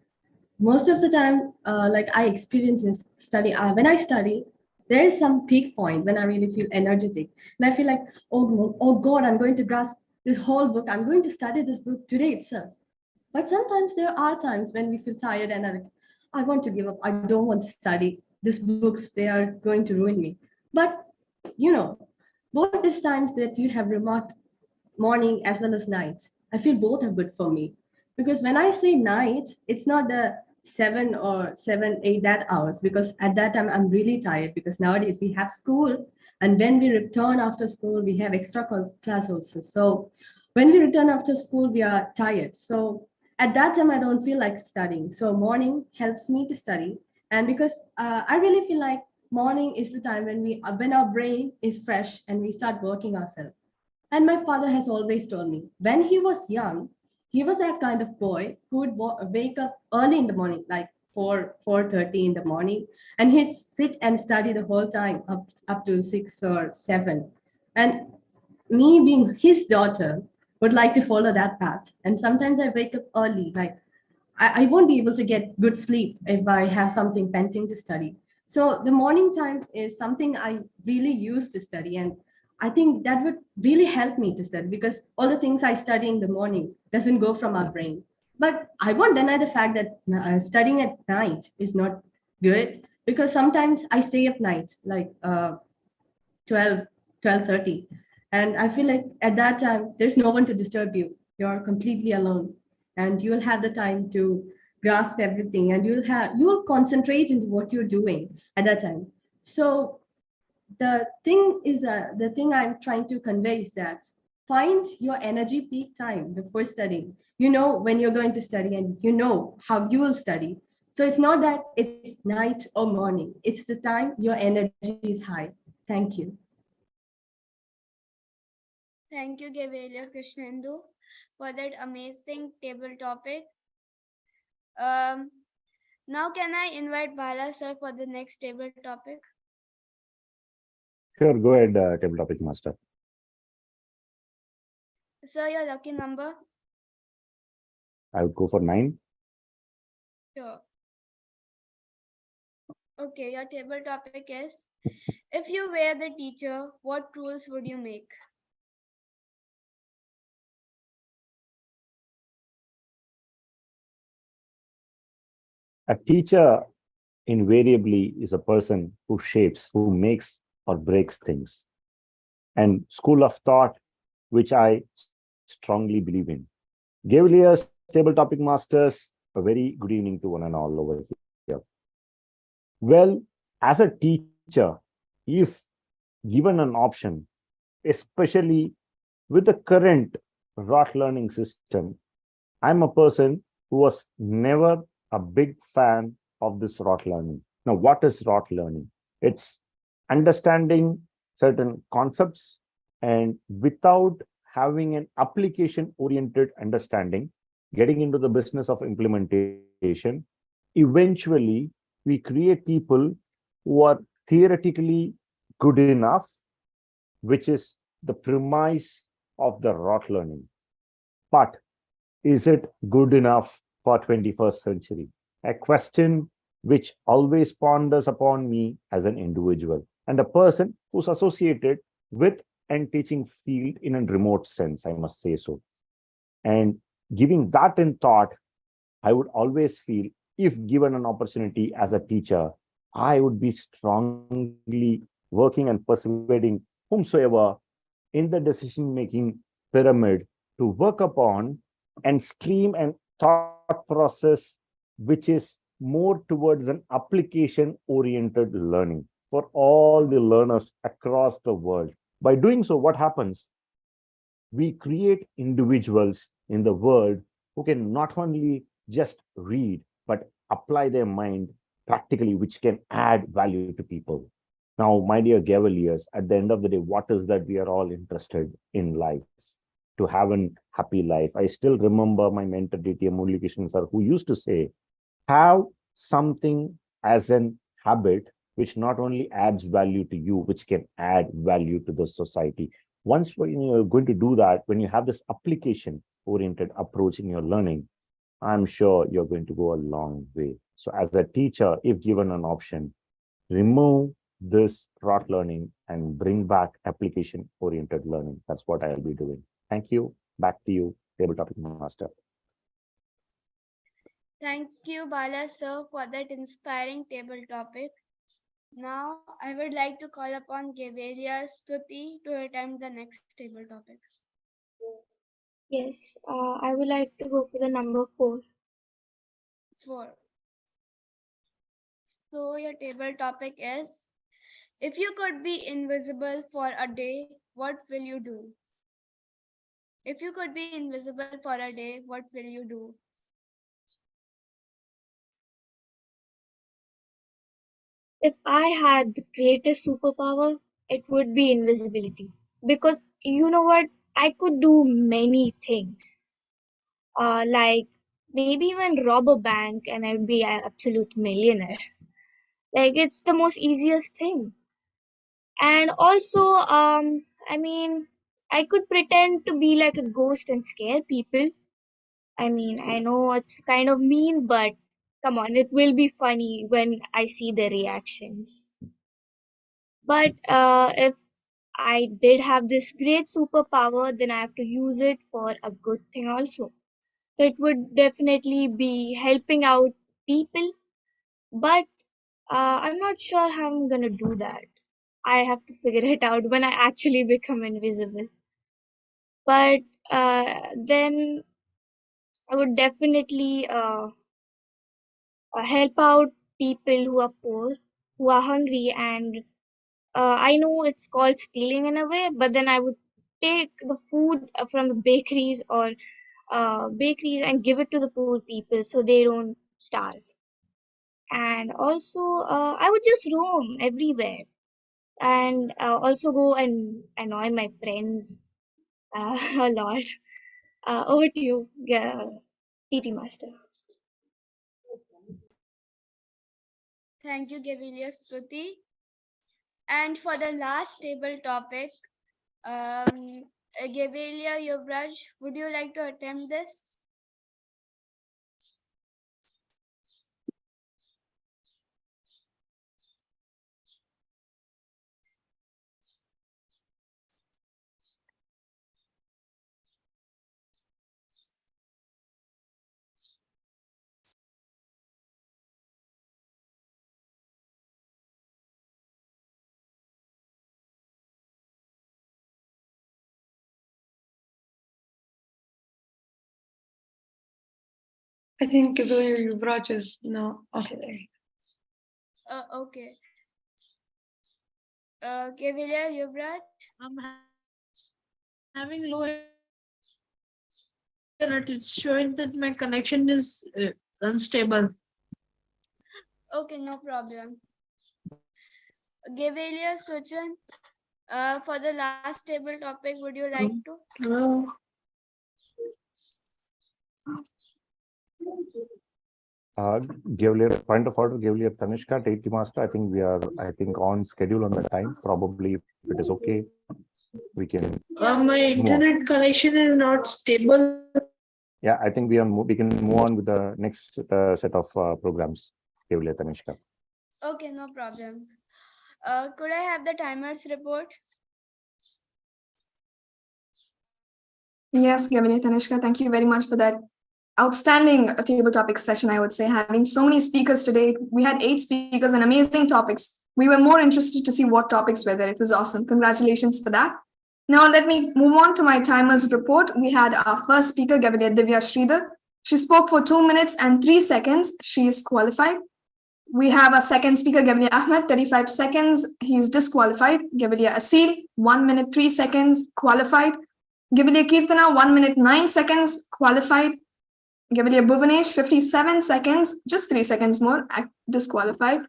Most of the time, like I experience is study. When I study, there is some peak point when I really feel energetic, and I feel like, oh God, I'm going to grasp this whole book. I'm going to study this book today itself. But sometimes there are times when we feel tired and are like, I want to give up. I don't want to study. These books, they are going to ruin me. But you know, both these times that you have remarked, morning as well as nights, I feel both are good for me. Because when I say night, it's not the 7 or 8 that hours, because at that time I'm really tired, because nowadays we have school, and when we return after school, we have extra class also. So when we return after school, we are tired. So at that time, I don't feel like studying. So morning helps me to study. And because I really feel like morning is the time when our brain is fresh and we start working ourselves. And my father has always told me, when he was young, he was that kind of boy who would wake up early in the morning, like 4:30 in the morning, and he'd sit and study the whole time up to 6 or 7. And me being his daughter would like to follow that path. And sometimes I wake up early, like I won't be able to get good sleep if I have something pending to study. So the morning time is something I really use to study. And I think that would really help me to study, because all the things I study in the morning doesn't go from our brain. But I won't deny the fact that studying at night is not good, because sometimes I stay up nights, like 12, 12:30. And I feel like at that time, there's no one to disturb you. You're completely alone, and you'll have the time to grasp everything, and you'll concentrate into what you're doing at that time. So the thing I'm trying to convey is that find your energy peak time before studying. You know when you're going to study, and you know how you will study. So it's not that it's night or morning, it's the time your energy is high. Thank you. Thank you, Gabriela Krishnendu, for that amazing table topic. Now can I invite Bala sir for the next table topic? Sure, go ahead, table topic master. Sir, your lucky number? I would go for 9. Sure. Okay, your table topic is, if you were the teacher, what rules would you make? A teacher invariably is a person who shapes, who makes or breaks things. And school of thought, which I strongly believe in. Gaveliers, table topic masters, a very good evening to one and all over here. Well, as a teacher, if given an option, especially with the current rote learning system, I'm a person who was never a big fan of this rote learning. Now, what is rote learning? It's understanding certain concepts and without having an application-oriented understanding, getting into the business of implementation. Eventually, we create people who are theoretically good enough, which is the premise of the rote learning. But is it good enough for 21st century? A question which always ponders upon me as an individual and a person who's associated with and teaching field in a remote sense, I must say so. And giving that in thought, I would always feel, if given an opportunity as a teacher, I would be strongly working and persuading whomsoever in the decision-making pyramid to work upon and stream and thought process, which is more towards an application-oriented learning for all the learners across the world. By doing so, what happens? We create individuals in the world who can not only just read, but apply their mind practically, which can add value to people. Now, my dear Gaveliers, at the end of the day, what is that we are all interested in life? To have a happy life. I still remember my mentor, DTM Muralikrishnan sir, who used to say, have something as an habit which not only adds value to you, which can add value to the society. Once when you're going to do that, when you have this application-oriented approach in your learning, I'm sure you're going to go a long way. So as a teacher, if given an option, remove this rote learning and bring back application-oriented learning. That's what I'll be doing. Thank you. Back to you, table topic master. Thank you, Bala sir, for that inspiring table topic. Now, I would like to call upon Gaviria Stuti to attempt the next table topic. Yes, I would like to go for the number 4. 4. So, your table topic is, if you could be invisible for a day, what will you do? If you could be invisible for a day, what will you do? If I had the greatest superpower, it would be invisibility. Because you know what? I could do many things. Like maybe even rob a bank and I'd be an absolute millionaire. Like it's the most easiest thing. And also, I mean, I could pretend to be like a ghost and scare people. I mean, I know it's kind of mean, but come on, it will be funny when I see their reactions. But if I did have this great superpower, then I have to use it for a good thing also. So it would definitely be helping out people, but I'm not sure how I'm gonna do that. I have to figure it out when I actually become invisible. But then I would definitely help out people who are poor, who are hungry, and I know it's called stealing in a way, but then I would take the food from the bakeries or bakeries and give it to the poor people so they don't starve. And also, I would just roam everywhere and also go and annoy my friends a lot. Over to you, TT Master. Thank you, Gavilia Stuti. And for the last table topic, Gavilia Yuvraj, would you like to attempt this? I think Gavilia Yuvraj is not okay. Okay. Gavilia Yuvraj? I'm having low internet. It's showing that my connection is unstable. Okay, no problem. Gavilia Suchan, for the last table topic, would you like to? Hello. Gavelier, point of order, Gavelier Tanishka, TT Master. I think we are, on schedule on the time. Probably, if it is okay, we can. My internet connection is not stable. Yeah, I think we can move on with the next set of programs, Gavelier Tanishka. Okay, no problem. Could I have the timers report? Yes, Gavinia Tanishka, thank you very much for that outstanding table topic session, I would say. Having so many speakers today, we had 8 speakers and amazing topics. We were more interested to see what topics were there. It was awesome. Congratulations for that. Now, let me move on to my timers report. We had our first speaker, Gavilia Divya Sridhar. She spoke for 2 minutes and 3 seconds. She is qualified. We have a second speaker, Gavilia Ahmed, 35 seconds. He is disqualified. Gavilia Asil, 1 minute, 3 seconds, qualified. Gavilia Kirtana, 1 minute, 9 seconds, qualified. Gavilia Bhuvanesh, 57 seconds, just 3 seconds more, disqualified.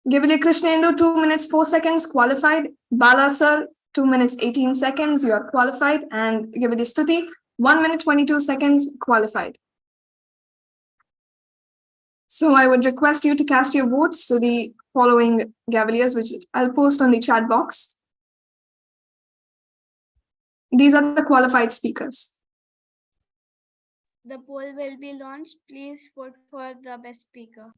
Gavilia Krishnendu, 2 minutes, 4 seconds, qualified. Bala Sir, 2 minutes, 18 seconds, you are qualified. And Gavilia Stuti, 1 minute, 22 seconds, qualified. So I would request you to cast your votes to the following Gavaliers, which I'll post on the chat box. These are the qualified speakers. The poll will be launched. Please vote for the best speaker.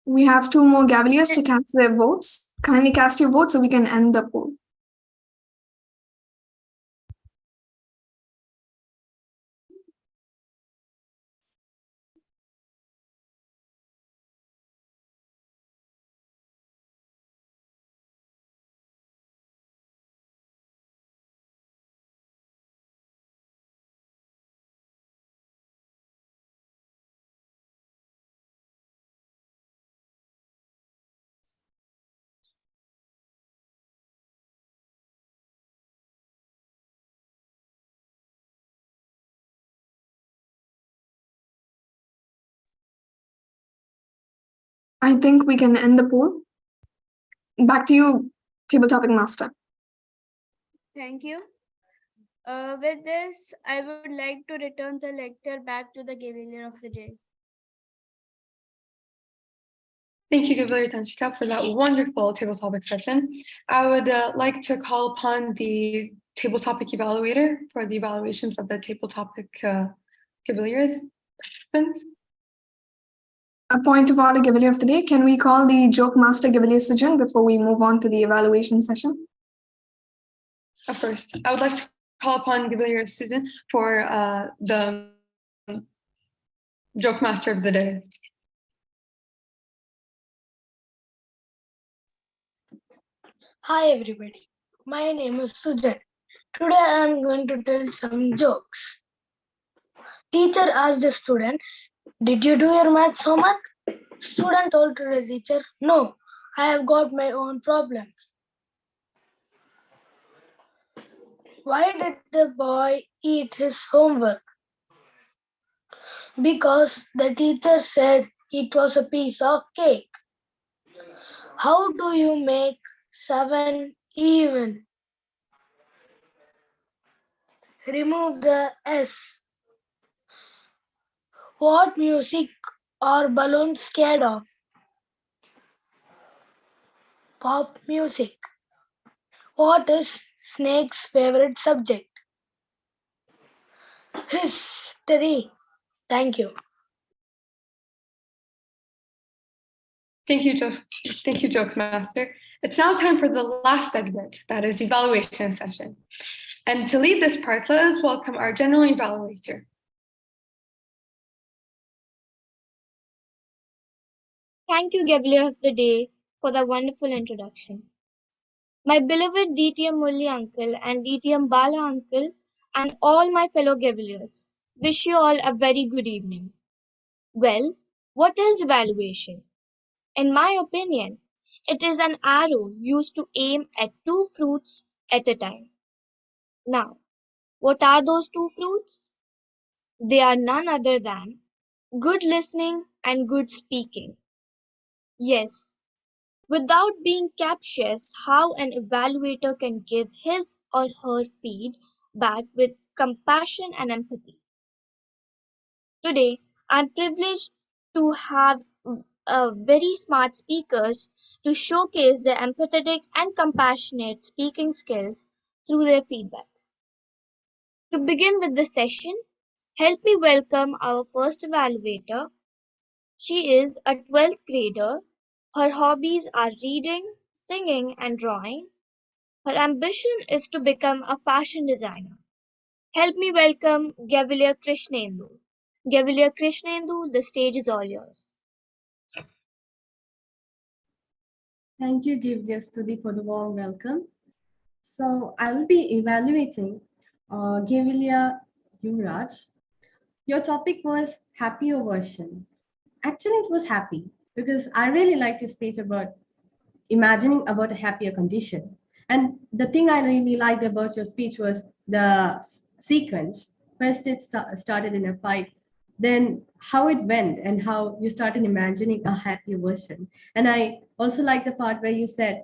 We have 2 more Gavaliers to cast their votes. Kindly cast your vote so we can end the poll. I think we can end the poll. Back to you, table topic master. Thank you. With this, I would like to return the lecture back to the Gavalier of the day. Thank you, Gavalier Tanchika, for that wonderful table topic session. I would like to call upon the table topic evaluator for the evaluations of the table topic Gavaliers participants. A point of order, Gavalier of the day. Can we call the joke master Gavalier Sujan before we move on to the evaluation session? Of course, I would like to call upon Gavalier Susan for the joke master of the day. Hi everybody, my name is Sujan. Today I am going to tell some jokes. Teacher asked a student, "Did you do your maths homework?" Student told to the teacher, "No, I have got my own problems." Why did the boy eat his homework? Because the teacher said it was a piece of cake. How do you make 7 even? Remove the S. What music are balloons scared of? Pop music. What is Snake's favorite subject? History. Thank you. Thank you, joke master. It's now time for the last segment, that is evaluation session. And to lead this part, let us welcome our general evaluator. Thank you, Gavalier of the day, for the wonderful introduction. My beloved DTM Mulli uncle and DTM Bala uncle and all my fellow Gavaliers, wish you all a very good evening. Well, what is evaluation? In my opinion, it is an arrow used to aim at 2 fruits at a time. Now, what are those 2 fruits? They are none other than good listening and good speaking. Yes, without being captious, how an evaluator can give his or her feedback with compassion and empathy. Today, I'm privileged to have very smart speakers to showcase their empathetic and compassionate speaking skills through their feedbacks. To begin with the session, help me welcome our first evaluator. She is a 12th grader. Her hobbies are reading, singing, and drawing. Her ambition is to become a fashion designer. Help me welcome Gavalier Krishnendu. Gavalier Krishnendu, the stage is all yours. Thank you, Gavalier Stuti, for the warm welcome. So I will be evaluating Gavalier Yuvraj. Your topic was happier version. Actually, it was happy because I really liked your speech about imagining about a happier condition. And the thing I really liked about your speech was the sequence. First, it started in a fight, then how it went and how you started imagining a happier version. And I also like the part where you said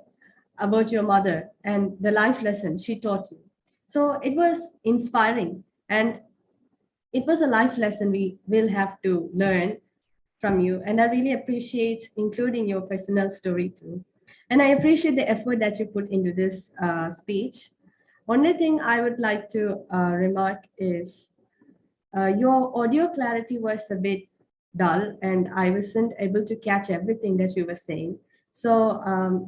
about your mother and the life lesson she taught you. So it was inspiring, and it was a life lesson we will have to learn from you. And I really appreciate including your personal story too. And I appreciate the effort that you put into this speech. Only thing I would like to remark is your audio clarity was a bit dull, and I wasn't able to catch everything that you were saying. So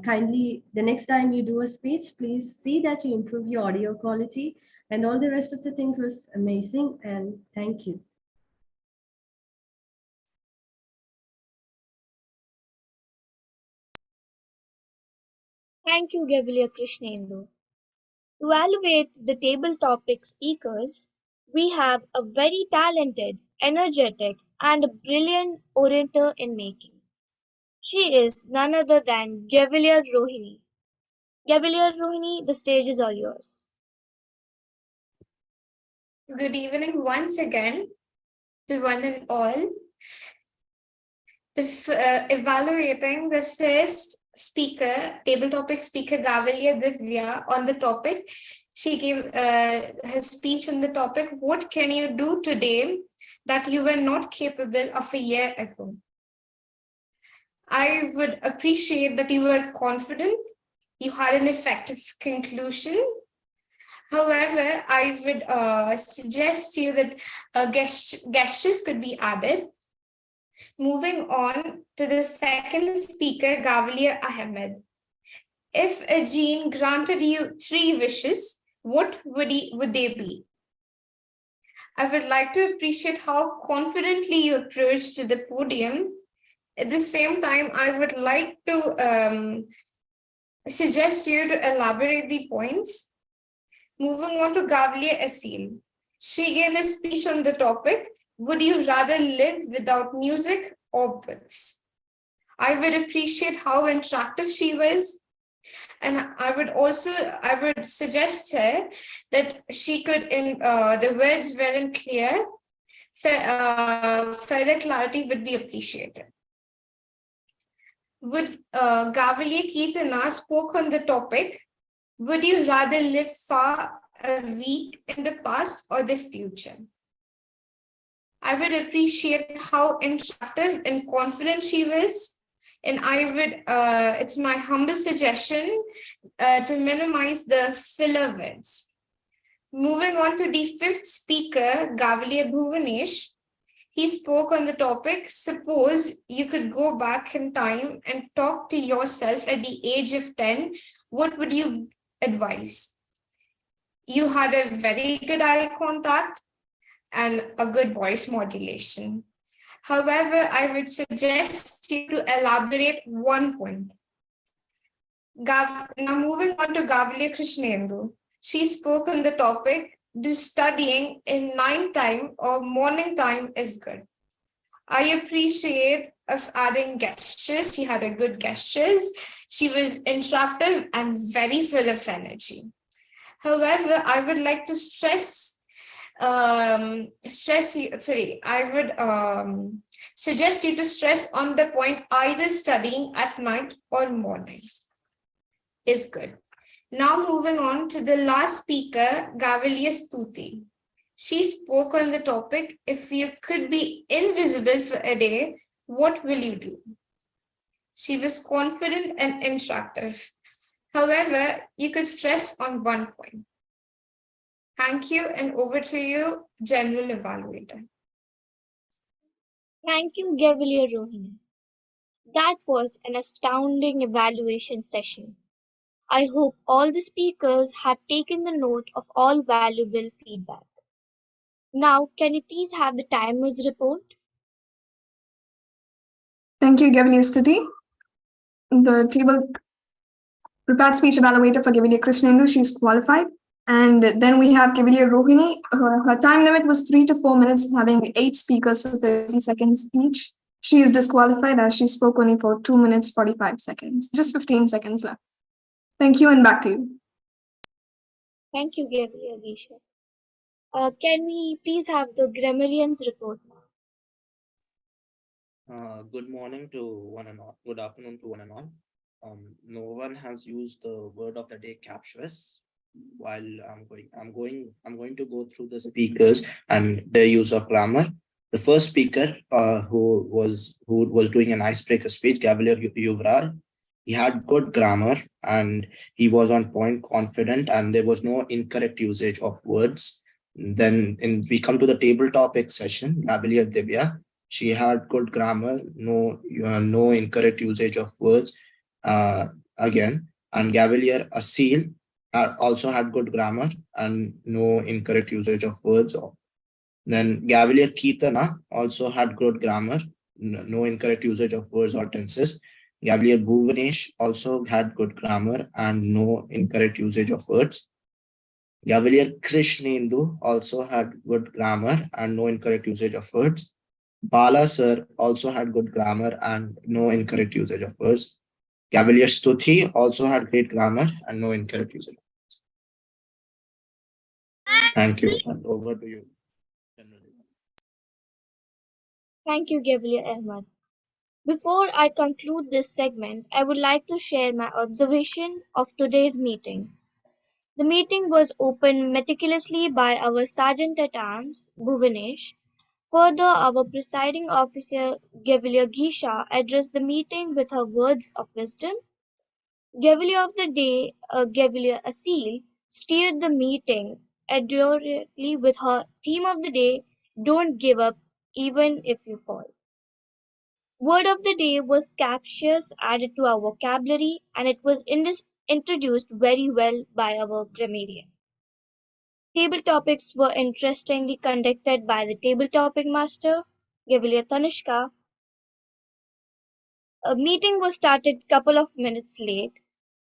kindly, the next time you do a speech, please see that you improve your audio quality, and all the rest of the things was amazing, and thank you. Thank you, Gavalier Krishnendu. To evaluate the table topic speakers, we have a very talented, energetic, and a brilliant orator in making. She is none other than Gavalier Rohini. Gavalier Rohini, the stage is all yours. Good evening once again to one and all. Evaluating the first speaker, table topic speaker, Gavalier Divya, on the topic. She gave her speech on the topic, what can you do today that you were not capable of a year ago? I would appreciate that you were confident, you had an effective conclusion. However, I would suggest to you that gestures could be added. Moving on to the second speaker, Gavalier Ahmed. If a genie granted you 3 wishes, what would they be? I would like to appreciate how confidently you approached to the podium. At the same time, I would like to suggest you to elaborate the points. Moving on to Gavalier Asil. She gave a speech on the topic, would you rather live without music or books? I would appreciate how interactive she was. And I would suggest her that she could, the words weren't clear, further clarity would be appreciated. Would Gavalier Keetana spoke on the topic, would you rather live far a week in the past or the future? I would appreciate how interactive and confident she was. And I would, it's my humble suggestion to minimize the filler words. Moving on to the 5th speaker, Gavalier Bhuvanesh. He spoke on the topic, suppose you could go back in time and talk to yourself at the age of 10, what would you advise? You had a very good eye contact and a good voice modulation. However, I would suggest you to elaborate one point. Now moving on to Gavalier Krishnendu. She spoke on the topic, do studying in night time or morning time is good. I appreciate of adding gestures. She had a good gestures. She was interactive and very full of energy. However, I would like to I would suggest you to stress on the point either studying at night or morning is good. Now moving on to the last speaker, Gavalier Stuti. She spoke on the topic, if you could be invisible for a day, what will you do? She was confident and interactive. However, you could stress on one point. Thank you, and over to you, General Evaluator. Thank you, Gavalier Rohini. That was an astounding evaluation session. I hope all the speakers have taken the note of all valuable feedback. Now, can you please have the timer's report? Thank you, Gaviliya Stuti. The table prepared speech evaluator for Gaviliya Krishnendu, she's qualified. And then we have Gaviliya Rohini. Her time limit was 3 to 4 minutes, having 8 speakers, so 30 seconds each. She is disqualified as she spoke only for 2 minutes, 45 seconds. Just 15 seconds left. Thank you, and back to you. Thank you, Gaviliya Gisha. Can we please have the grammarian's report now? Good morning to one and all. Good afternoon to one and all. No one has used the word of the day captious. While I'm going to go through the speakers and their use of grammar. The first speaker, who was doing an icebreaker speech, Gaviliya Yuvraj, he had good grammar and he was on point, confident, and there was no incorrect usage of words. Then we come to the table topic session, Gaviliya Divya. She had good grammar, no incorrect usage of words again. And Gaviliya Asil also had good grammar and no incorrect usage of words. Then Gaviliya Keetana also had good grammar, no incorrect usage of words or tenses. Gaviliya Bhuvanesh also had good grammar and no incorrect usage of words. Gaviliya Krishnendu also had good grammar and no incorrect usage of words. Bala sir also had good grammar and no incorrect usage of words. Gaviliya Stuti also had great grammar and no incorrect usage of words. Thank you, and over to you. Thank you, Gaviliya Ahmad. Before I conclude this segment, I would like to share my observation of today's meeting. The meeting was opened meticulously by our Sergeant at Arms, Bhuvanesh. Further, our presiding officer, Gaviliya Gisha, addressed the meeting with her words of wisdom. Gaviliya of the day, Gaviliya Asil, steered the meeting adroitly with her theme of the day, Don't Give Up Even If You Fall. Word of the day was captious, added to our vocabulary, and it was introduced very well by our grammarian. Table topics were interestingly conducted by the table topic master, Gaviliya Tanishka. A meeting was started couple of minutes late.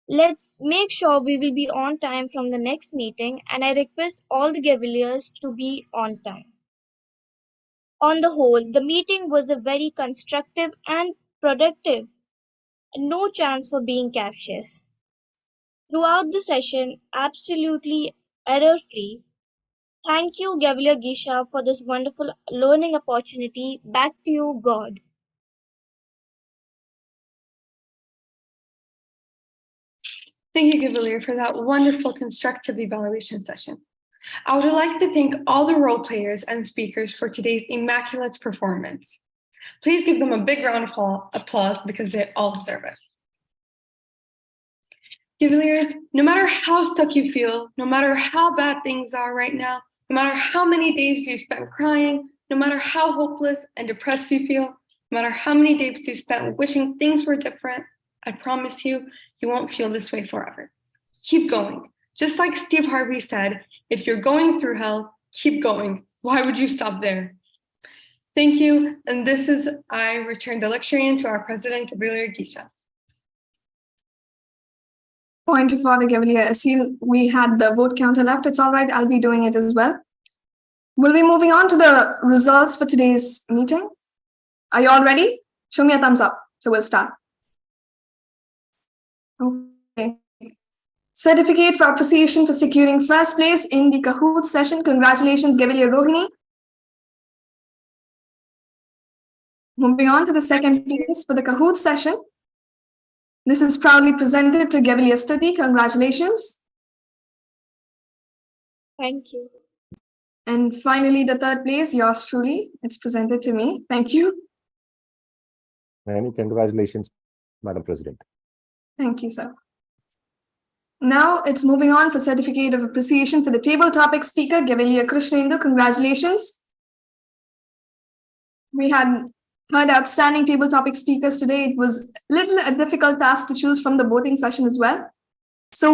Let's make sure we will be on time from the next meeting, and I request all the Gavilliers to be on time. On the whole, the meeting was a very constructive and productive. No chance for being captious. Throughout the session, absolutely error-free. Thank you, Gaviliya Gisha, for this wonderful learning opportunity. Back to you, God. Thank you, Gaviliya, for that wonderful constructive evaluation session. I would like to thank all the role players and speakers for today's immaculate performance. Please give them a big round of applause because they all deserve it. Gaviliers, no matter how stuck you feel, no matter how bad things are right now, no matter how many days you spent crying, no matter how hopeless and depressed you feel, no matter how many days you spent wishing things were different, I promise you, you won't feel this way forever. Keep going. Just like Steve Harvey said, if you're going through hell, keep going. Why would you stop there? Thank you. And this is, I return the lecturian to our president, Gaviliya Gisha. Point of order, Gaviliya Asil. We had the vote counter left. It's all right. I'll be doing it as well. We'll be moving on to the results for today's meeting. Are you all ready? Show me a thumbs up. So we'll start. Okay. Certificate for appreciation for securing first place in the Kahoot session. Congratulations, Gaviliya Rohini. Moving on to the second place for the Kahoot session. This is proudly presented to Gaviliya Stuti. Congratulations. Thank you. And finally, the third place, yours truly. It's presented to me. Thank you. Many congratulations, Madam President. Thank you, sir. Now it's moving on for certificate of appreciation for the table topic speaker, Gaviliya Krishnendu. Congratulations. We had heard outstanding table topic speakers today. It was a difficult task to choose from the voting session as well. So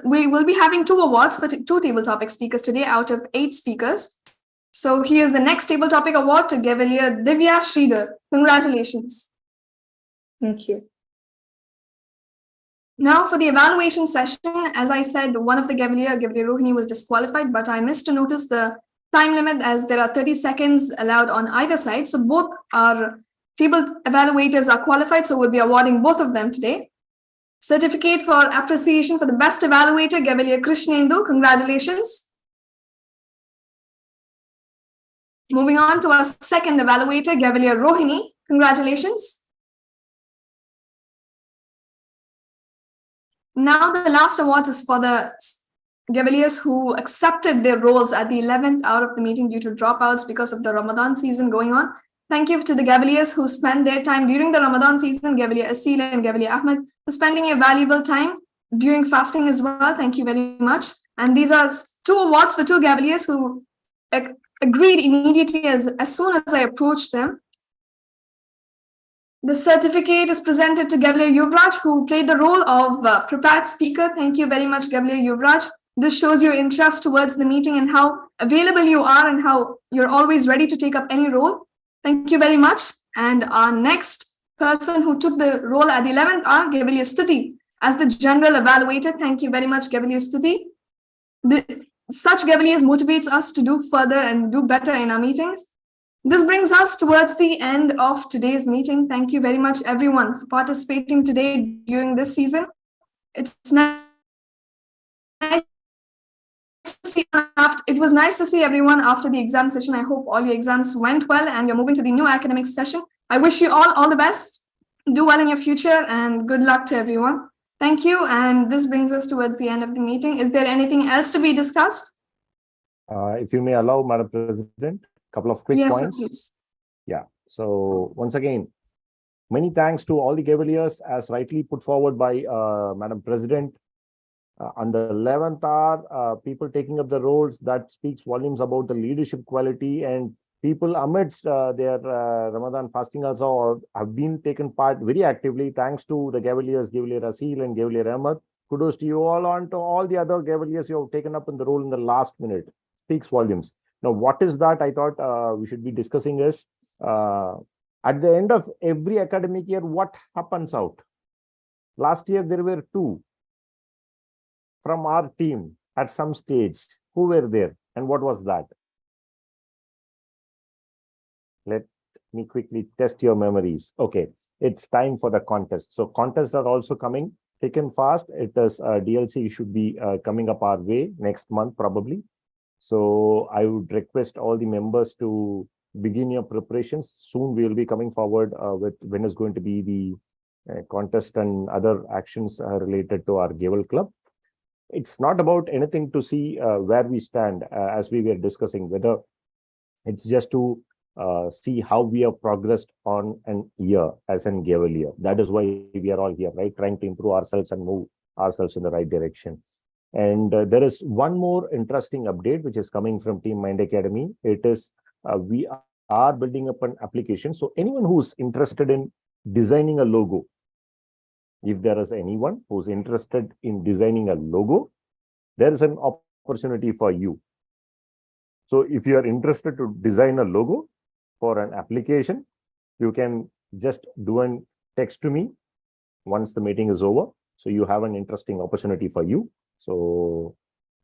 we will be having 2 awards for 2 table topic speakers today out of 8 speakers. So here's the next table topic award to Gavalier Divya Sridhar. Congratulations. Thank you. Now for the evaluation session, as I said, one of the Gavalier Rohini was disqualified, but I missed to notice the time limit as there are 30 seconds allowed on either side. So both our table evaluators are qualified, so we'll be awarding both of them today. Certificate for appreciation for the best evaluator, Gavalier Krishnendu. Congratulations. Moving on to our second evaluator, Gavalier Rohini. Congratulations. Now the last award is for the Gavaliers who accepted their roles at the 11th hour of the meeting due to dropouts because of the Ramadan season going on. Thank you to the Gavaliers who spent their time during the Ramadan season, Gavalier Asil and Gavalier Ahmed, for spending your valuable time during fasting as well. Thank you very much. And these are two awards for two Gavaliers who agreed immediately as soon as I approached them. The certificate is presented to Gavalier Yuvraj, who played the role of prepared speaker. Thank you very much, Gavalier Yuvraj. This shows your interest towards the meeting and how available you are and how you're always ready to take up any role. Thank you very much. And our next person who took the role at the 11th hour, Gavalier Stuti, as the general evaluator. Thank you very much, Gavalier Stuti. Such Gavaliers motivates us to do further and do better in our meetings. This brings us towards the end of today's meeting. Thank you very much, everyone, for participating today during this season. It was nice to see everyone after the exam session. I hope all your exams went well and you're moving to the new academic session. I wish you all the best. Do well in your future and good luck to everyone. Thank you. And this brings us towards the end of the meeting. Is there anything else to be discussed? If you may allow, Madam President, a couple of quick points. Please. Yeah. So once again, many thanks to all the Gavaliers as rightly put forward by Madam President. On the 11th hour, people taking up the roles, that speaks volumes about the leadership quality, and people amidst their Ramadan fasting also have been taken part very actively. Thanks to the Gavaliers, Gavalier Asil and Gavalier Ahmed. Kudos to you all, on to all the other Gavaliers you have taken up in the role in the last minute. Speaks volumes. Now, what is that I thought we should be discussing is, at the end of every academic year, what happens out? Last year, there were two from our team at some stage. Who were there and what was that? Let me quickly test your memories. Okay, it's time for the contest. So contests are also coming, thick and fast. It is DLC should be coming up our way next month probably. So I would request all the members to begin your preparations. Soon we will be coming forward with when is going to be the contest and other actions related to our Gavel Club. It's not about anything to see where we stand as we were discussing, whether it's just to see how we have progressed on an year as an Gavalier. That is why we are all here, right? Trying to improve ourselves and move ourselves in the right direction. And there is one more interesting update which is coming from Team Mind Academy. It is we are building up an application. So anyone who's interested in designing a logo, if there is anyone who's interested in designing a logo, there is an opportunity for you. So if you are interested to design a logo for an application, you can just do a text to me once the meeting is over. So you have an interesting opportunity for you. So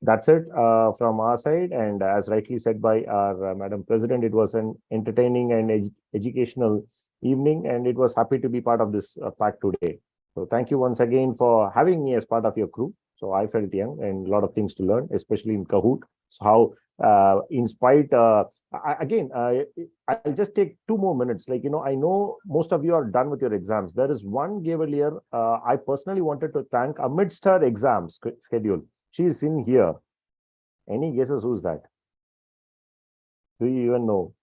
that's it from our side. And as rightly said by our Madam President, it was an entertaining and educational evening, and it was happy to be part of this pack today. So thank you once again for having me as part of your crew. So I felt young and a lot of things to learn, especially in Kahoot. So how, in spite, I'll just take 2 more minutes. Like, I know most of you are done with your exams. There is one Gavalier I personally wanted to thank amidst her exams schedule. She's in here. Any guesses who's that? Do you even know?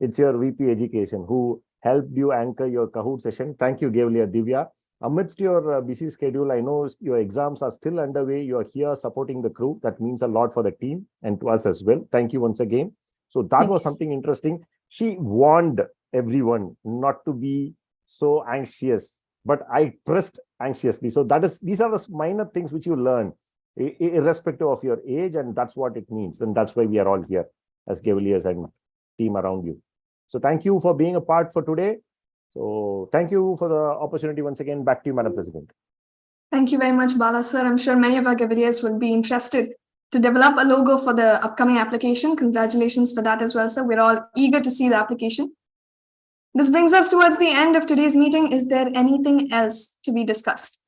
It's your VP Education who helped you anchor your Kahoot session. Thank you, Gavalier Divya. Amidst your busy schedule, I know your exams are still underway. You are here supporting the crew. That means a lot for the team and to us as well. Thank you once again. So that was something interesting. She warned everyone not to be so anxious, but I pressed anxiously. So these are the minor things which you learn, irrespective of your age, and that's what it means. And that's why we are all here. as Cavaliers and team around you. So thank you for being a part for today. So thank you for the opportunity once again. Back to you, Madam President. Thank you very much, Bala sir. I'm sure many of our Cavaliers will be interested to develop a logo for the upcoming application. Congratulations for that as well, sir. We're all eager to see the application. This brings us towards the end of today's meeting. Is there anything else to be discussed?